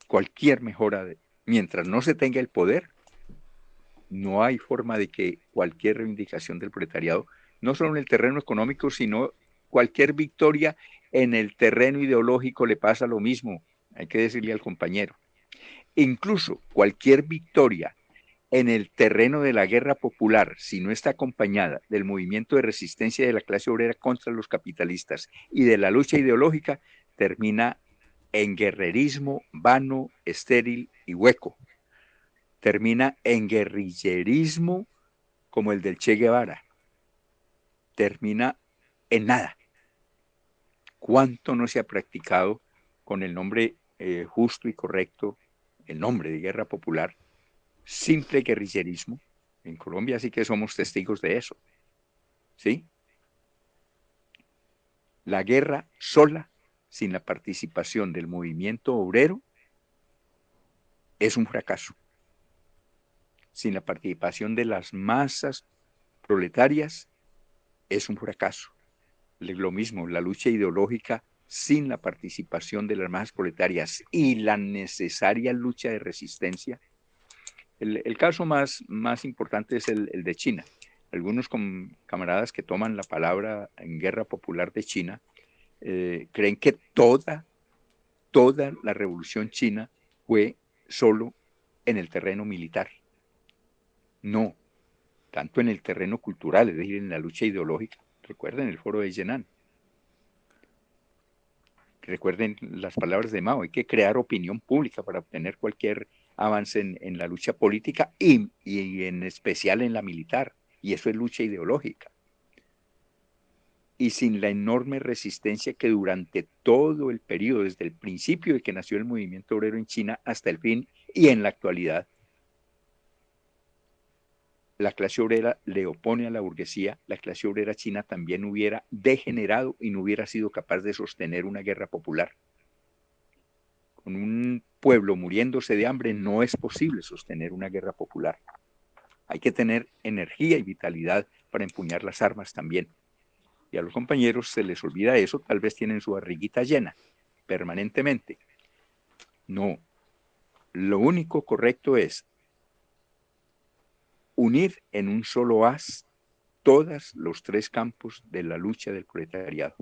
Cualquier mejora, mientras no se tenga el poder, no hay forma de que cualquier reivindicación del proletariado, no solo en el terreno económico, sino cualquier victoria en el terreno ideológico le pasa lo mismo, hay que decirle al compañero. Incluso cualquier victoria en el terreno de la guerra popular, si no está acompañada del movimiento de resistencia de la clase obrera contra los capitalistas y de la lucha ideológica, termina en guerrerismo vano, estéril y hueco. Termina en guerrillerismo como el del Che Guevara. Termina en nada. ¿Cuánto no se ha practicado con el nombre justo y correcto, el nombre de guerra popular? Simple guerrillerismo. En Colombia sí que somos testigos de eso. ¿Sí? La guerra sola, sin la participación del movimiento obrero, es un fracaso. Sin la participación de las masas proletarias, es un fracaso. Lo mismo, la lucha ideológica sin la participación de las masas proletarias y la necesaria lucha de resistencia. El caso más importante es el de China. Algunos camaradas que toman la palabra en guerra popular de China creen que toda la revolución china fue solo en el terreno militar. No, tanto en el terreno cultural, es decir, en la lucha ideológica. Recuerden el foro de Yenan. Recuerden las palabras de Mao, hay que crear opinión pública para obtener cualquier avance en la lucha política y en especial en la militar, y eso es lucha ideológica. Y sin la enorme resistencia que durante todo el periodo, desde el principio de que nació el movimiento obrero en China hasta el fin y en la actualidad, la clase obrera le opone a la burguesía, la clase obrera china también hubiera degenerado y no hubiera sido capaz de sostener una guerra popular. Con un pueblo muriéndose de hambre no es posible sostener una guerra popular. Hay que tener energía y vitalidad para empuñar las armas también. Y a los compañeros se les olvida eso, tal vez tienen su barriguita llena permanentemente. No, lo único correcto es unir en un solo haz todos los tres campos de la lucha del proletariado.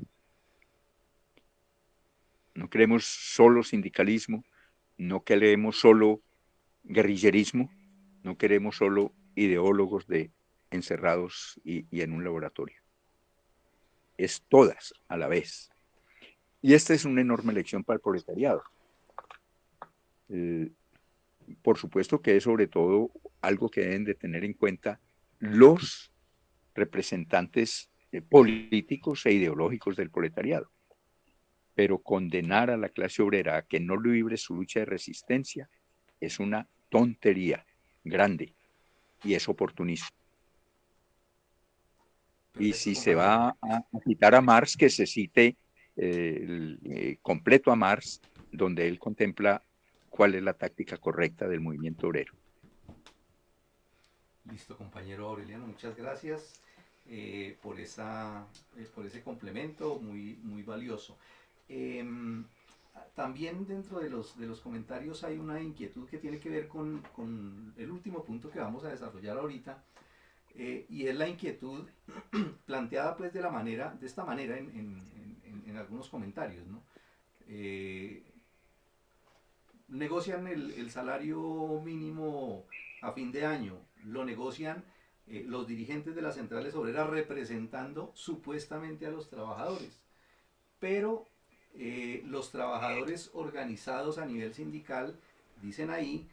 No queremos solo sindicalismo, no queremos solo guerrillerismo, no queremos solo ideólogos encerrados y en un laboratorio. Es todas a la vez. Y esta es una enorme lección para el proletariado. Por supuesto que es sobre todo algo que deben de tener en cuenta los representantes políticos e ideológicos del proletariado. Pero condenar a la clase obrera a que no libre su lucha de resistencia es una tontería grande y es oportunismo. Y si se va a citar a Marx, que se cite completo a Marx, donde él contempla cuál es la táctica correcta del movimiento obrero. Listo, compañero Aureliano, muchas gracias por ese complemento muy valioso. También dentro de los comentarios hay una inquietud que tiene que ver con el último punto que vamos a desarrollar ahorita, y es la inquietud planteada pues de esta manera en algunos comentarios, ¿no? Negocian el salario mínimo a fin de año, lo negocian los dirigentes de las centrales obreras representando supuestamente a los trabajadores, pero los trabajadores organizados a nivel sindical, dicen ahí,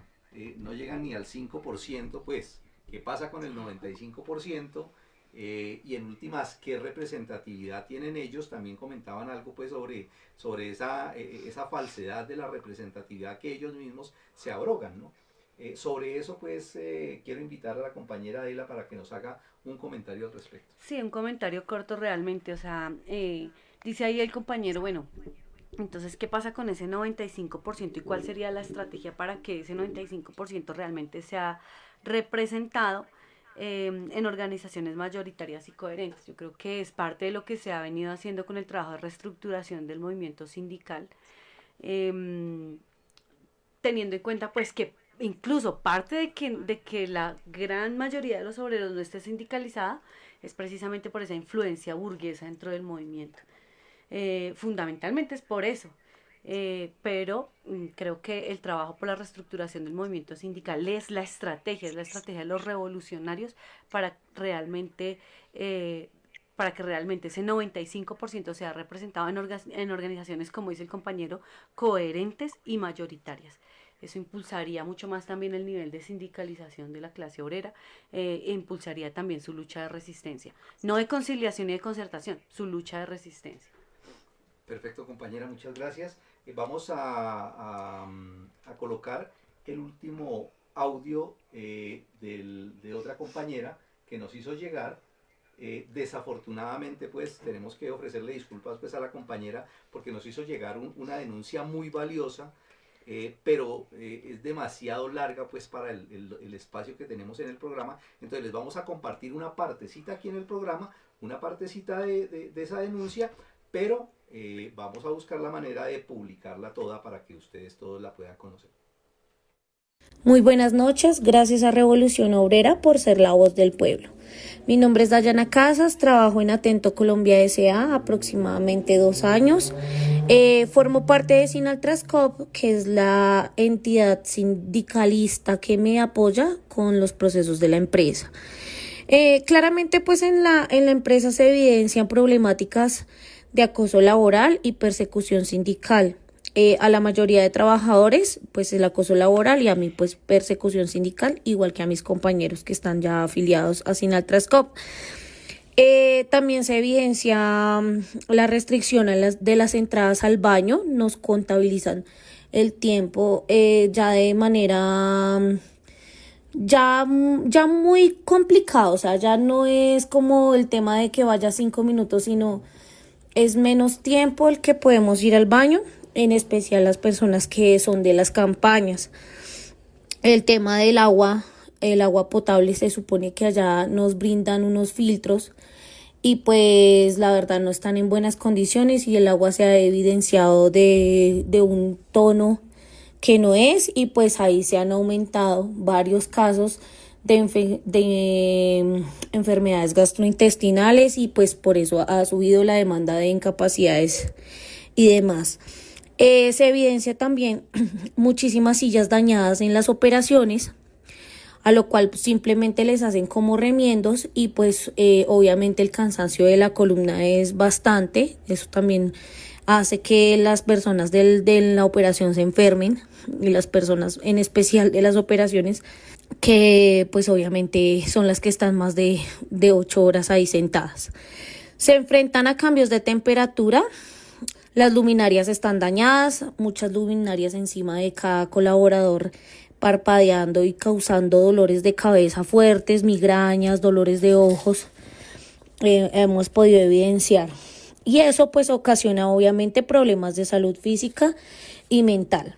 no llegan ni al 5%, pues, ¿qué pasa con el 95%? Y en últimas, ¿qué representatividad tienen ellos? También comentaban algo pues sobre esa falsedad de la representatividad que ellos mismos se abrogan, ¿no? Sobre eso pues quiero invitar a la compañera Adela para que nos haga un comentario al respecto. Sí, un comentario corto realmente, o sea, dice ahí el compañero, bueno, entonces, ¿qué pasa con ese 95% y cuál sería la estrategia para que ese 95% realmente sea representado en organizaciones mayoritarias y coherentes? Yo creo que es parte de lo que se ha venido haciendo con el trabajo de reestructuración del movimiento sindical, teniendo en cuenta pues que incluso parte de que la gran mayoría de los obreros no esté sindicalizada es precisamente por esa influencia burguesa dentro del movimiento. Fundamentalmente es por eso, pero creo que el trabajo por la reestructuración del movimiento sindical es la estrategia de los revolucionarios para realmente para que realmente ese 95% sea representado en organizaciones, como dice el compañero, coherentes y mayoritarias. Eso impulsaría mucho más también el nivel de sindicalización de la clase obrera, e impulsaría también su lucha de resistencia, no de conciliación y de concertación, su lucha de resistencia. Perfecto, compañera, muchas gracias. Vamos a colocar el último audio de otra compañera que nos hizo llegar. Desafortunadamente pues tenemos que ofrecerle disculpas pues a la compañera porque nos hizo llegar una denuncia muy valiosa, pero es demasiado larga pues para el espacio que tenemos en el programa. Entonces les vamos a compartir una partecita aquí en el programa, una partecita de esa denuncia, pero vamos a buscar la manera de publicarla toda para que ustedes todos la puedan conocer. Muy buenas noches, gracias a Revolución Obrera por ser la voz del pueblo. Mi nombre es Dayana Casas, trabajo en Atento Colombia S.A. aproximadamente 2 años. Formo parte de Sinaltrascop, que es la entidad sindicalista que me apoya con los procesos de la empresa. Claramente pues en la empresa se evidencian problemáticas de acoso laboral y persecución sindical. A la mayoría de trabajadores pues el acoso laboral y a mí pues persecución sindical, igual que a mis compañeros que están ya afiliados a Sinaltrascop. También se evidencia la restricción de las entradas al baño, nos contabilizan el tiempo ya de manera ya muy complicado, o sea, ya no es como el tema de que vaya 5 minutos, sino es menos tiempo el que podemos ir al baño, en especial las personas que son de las campañas. El tema del agua, el agua potable, se supone que allá nos brindan unos filtros y pues la verdad no están en buenas condiciones y el agua se ha evidenciado de un tono que no es, y pues ahí se han aumentado varios casos de enfermedades gastrointestinales y pues por eso ha subido la demanda de incapacidades y demás. Se evidencia también muchísimas sillas dañadas en las operaciones, a lo cual simplemente les hacen como remiendos y pues obviamente el cansancio de la columna es bastante. Eso también hace que las personas de la operación se enfermen, y las personas en especial de las operaciones que pues obviamente son las que están más de 8 horas ahí sentadas. Se enfrentan a cambios de temperatura. Las luminarias están dañadas, muchas luminarias encima de cada colaborador parpadeando y causando dolores de cabeza fuertes, migrañas, dolores de ojos, hemos podido evidenciar. Y eso pues ocasiona obviamente problemas de salud física y mental.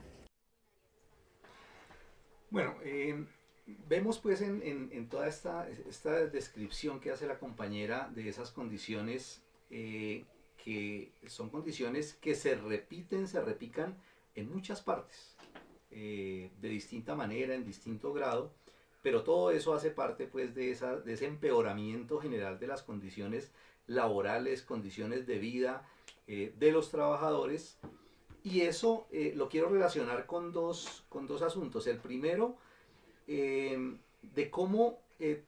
Bueno, vemos pues en toda esta descripción que hace la compañera de esas condiciones, que son condiciones que se repican en muchas partes, de distinta manera, en distinto grado, pero todo eso hace parte pues de ese empeoramiento general de las condiciones laborales, condiciones de vida de los trabajadores, y eso lo quiero relacionar con dos asuntos. El primero, de cómo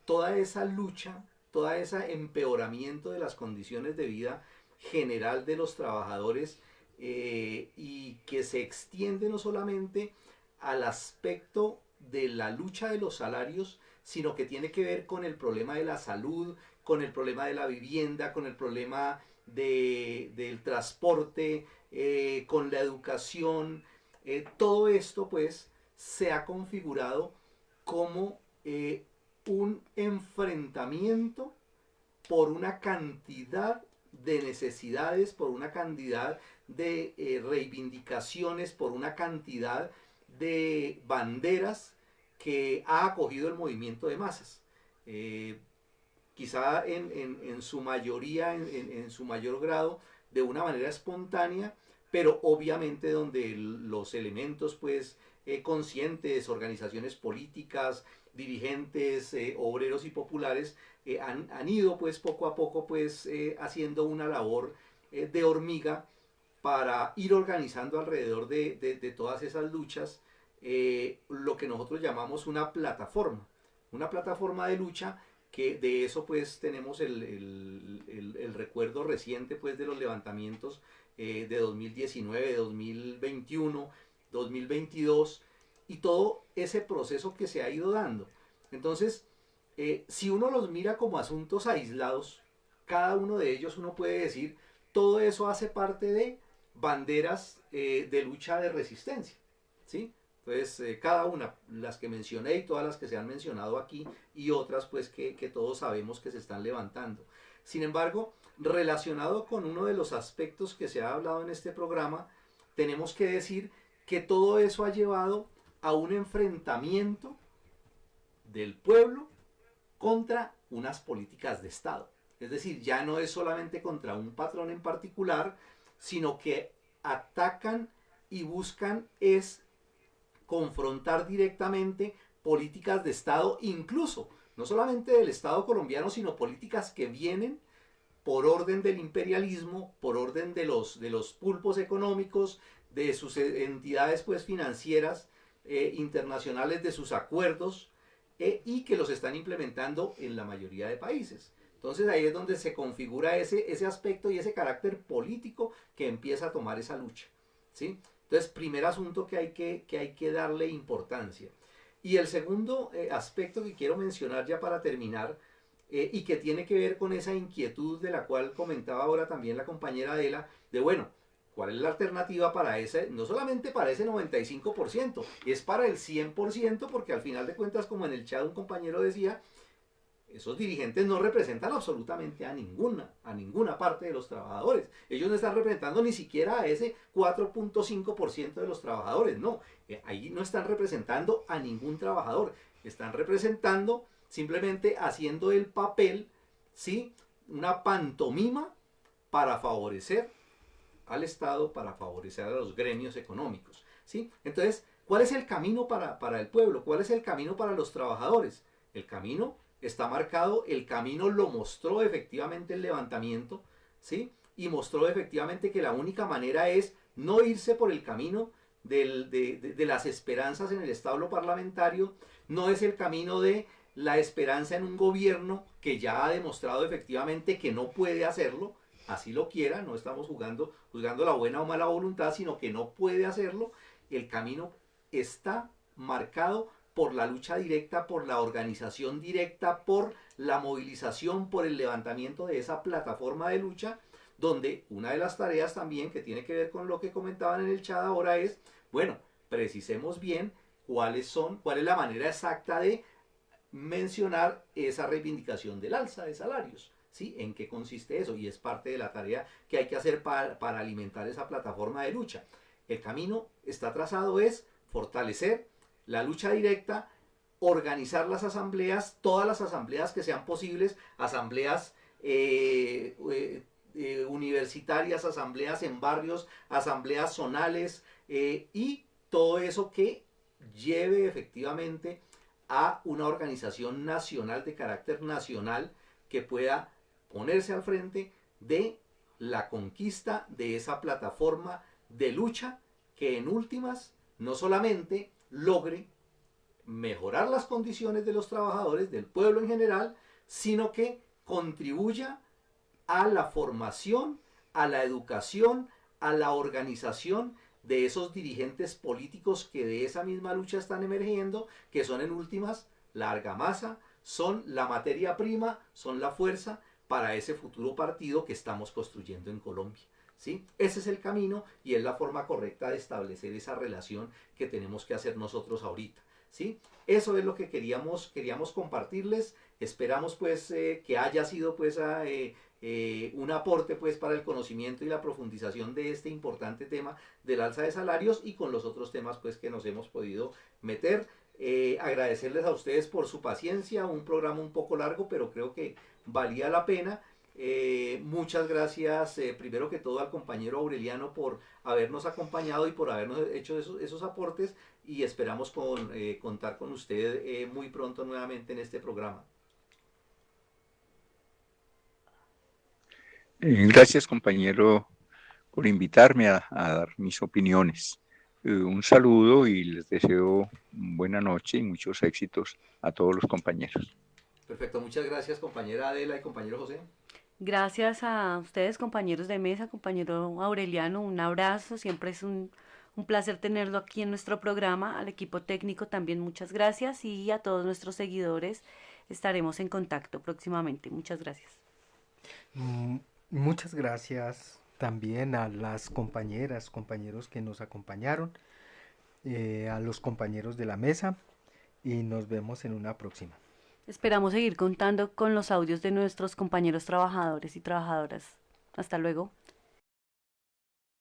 toda esa lucha, todo ese empeoramiento de las condiciones de vida general de los trabajadores, y que se extiende no solamente al aspecto de la lucha de los salarios, sino que tiene que ver con el problema de la salud, con el problema de la vivienda, con el problema del transporte, con la educación. Todo esto pues se ha configurado como un enfrentamiento por una cantidad de necesidades, por una cantidad de reivindicaciones, por una cantidad de banderas que ha acogido el movimiento de masas. Quizá en su mayoría, en su mayor grado, de una manera espontánea, pero obviamente donde los elementos pues conscientes, organizaciones políticas, dirigentes, obreros y populares han ido pues poco a poco pues haciendo una labor de hormiga para ir organizando alrededor de todas esas luchas lo que nosotros llamamos una plataforma de lucha, que de eso pues tenemos el recuerdo reciente pues de los levantamientos de 2019, 2021, 2022 y todo ese proceso que se ha ido dando. Entonces, si uno los mira como asuntos aislados, cada uno de ellos uno puede decir, todo eso hace parte de banderas de lucha de resistencia, ¿sí? Entonces, cada una, las que mencioné y todas las que se han mencionado aquí y otras pues que todos sabemos que se están levantando. Sin embargo, relacionado con uno de los aspectos que se ha hablado en este programa, tenemos que decir que todo eso ha llevado a un enfrentamiento del pueblo contra unas políticas de Estado. Es decir, ya no es solamente contra un patrón en particular, sino que atacan y buscan es confrontar directamente políticas de Estado, incluso no solamente del Estado colombiano, sino políticas que vienen por orden del imperialismo, por orden de los pulpos económicos, de sus entidades pues financieras internacionales, de sus acuerdos, y que los están implementando en la mayoría de países. Entonces ahí es donde se configura ese aspecto y ese carácter político que empieza a tomar esa lucha, ¿sí? Entonces, primer asunto que hay que darle importancia. Y el segundo aspecto que quiero mencionar ya para terminar, y que tiene que ver con esa inquietud de la cual comentaba ahora también la compañera Adela, de bueno, ¿cuál es la alternativa para ese, no solamente para ese 95%, es para el 100%, porque al final de cuentas, como en el chat un compañero decía, esos dirigentes no representan absolutamente a ninguna parte de los trabajadores. Ellos no están representando ni siquiera a ese 4.5% de los trabajadores. No, ahí no están representando a ningún trabajador. Están representando simplemente haciendo el papel, ¿sí? Una pantomima para favorecer al Estado, para favorecer a los gremios económicos, ¿sí? Entonces, ¿cuál es el camino para el pueblo? ¿Cuál es el camino para los trabajadores? El camino está marcado, el camino lo mostró efectivamente el levantamiento, ¿sí? Y mostró efectivamente que la única manera es no irse por el camino de las esperanzas en el establo parlamentario, no es el camino de la esperanza en un gobierno que ya ha demostrado efectivamente que no puede hacerlo, así lo quiera, no estamos juzgando la buena o mala voluntad, sino que no puede hacerlo. El camino está marcado por la lucha directa, por la organización directa, por la movilización, por el levantamiento de esa plataforma de lucha, donde una de las tareas también que tiene que ver con lo que comentaban en el chat ahora es, bueno, precisemos bien cuál es la manera exacta de mencionar esa reivindicación del alza de salarios, ¿sí? ¿En qué consiste eso? Y es parte de la tarea que hay que hacer para alimentar esa plataforma de lucha. El camino está trazado, es fortalecer la lucha directa, organizar las asambleas, todas las asambleas que sean posibles, asambleas universitarias, asambleas en barrios, asambleas zonales, y todo eso que lleve efectivamente a una organización nacional de carácter nacional que pueda ponerse al frente de la conquista de esa plataforma de lucha que en últimas no solamente logre mejorar las condiciones de los trabajadores, del pueblo en general, sino que contribuya a la formación, a la educación, a la organización de esos dirigentes políticos que de esa misma lucha están emergiendo, que son en últimas la argamasa, son la materia prima, son la fuerza para ese futuro partido que estamos construyendo en Colombia. ¿Sí? Ese es el camino y es la forma correcta de establecer esa relación que tenemos que hacer nosotros ahorita. ¿Sí? Eso es lo que queríamos compartirles. Esperamos pues que haya sido pues un aporte pues para el conocimiento y la profundización de este importante tema del alza de salarios y con los otros temas pues que nos hemos podido meter. Agradecerles a ustedes por su paciencia, un programa un poco largo, pero creo que valía la pena. Muchas gracias primero que todo al compañero Aureliano por habernos acompañado y por habernos hecho esos aportes y esperamos contar con usted muy pronto nuevamente en este programa. Gracias, compañero, por invitarme a dar mis opiniones. Un saludo y les deseo buena noche y muchos éxitos a todos los compañeros. Perfecto, muchas gracias compañera Adela y compañero José. Gracias a ustedes, compañeros de mesa, compañero Aureliano, un abrazo, siempre es un placer tenerlo aquí en nuestro programa, al equipo técnico también muchas gracias y a todos nuestros seguidores estaremos en contacto próximamente, muchas gracias. Muchas gracias también a las compañeras, compañeros que nos acompañaron, a los compañeros de la mesa y nos vemos en una próxima. Esperamos seguir contando con los audios de nuestros compañeros trabajadores y trabajadoras. Hasta luego.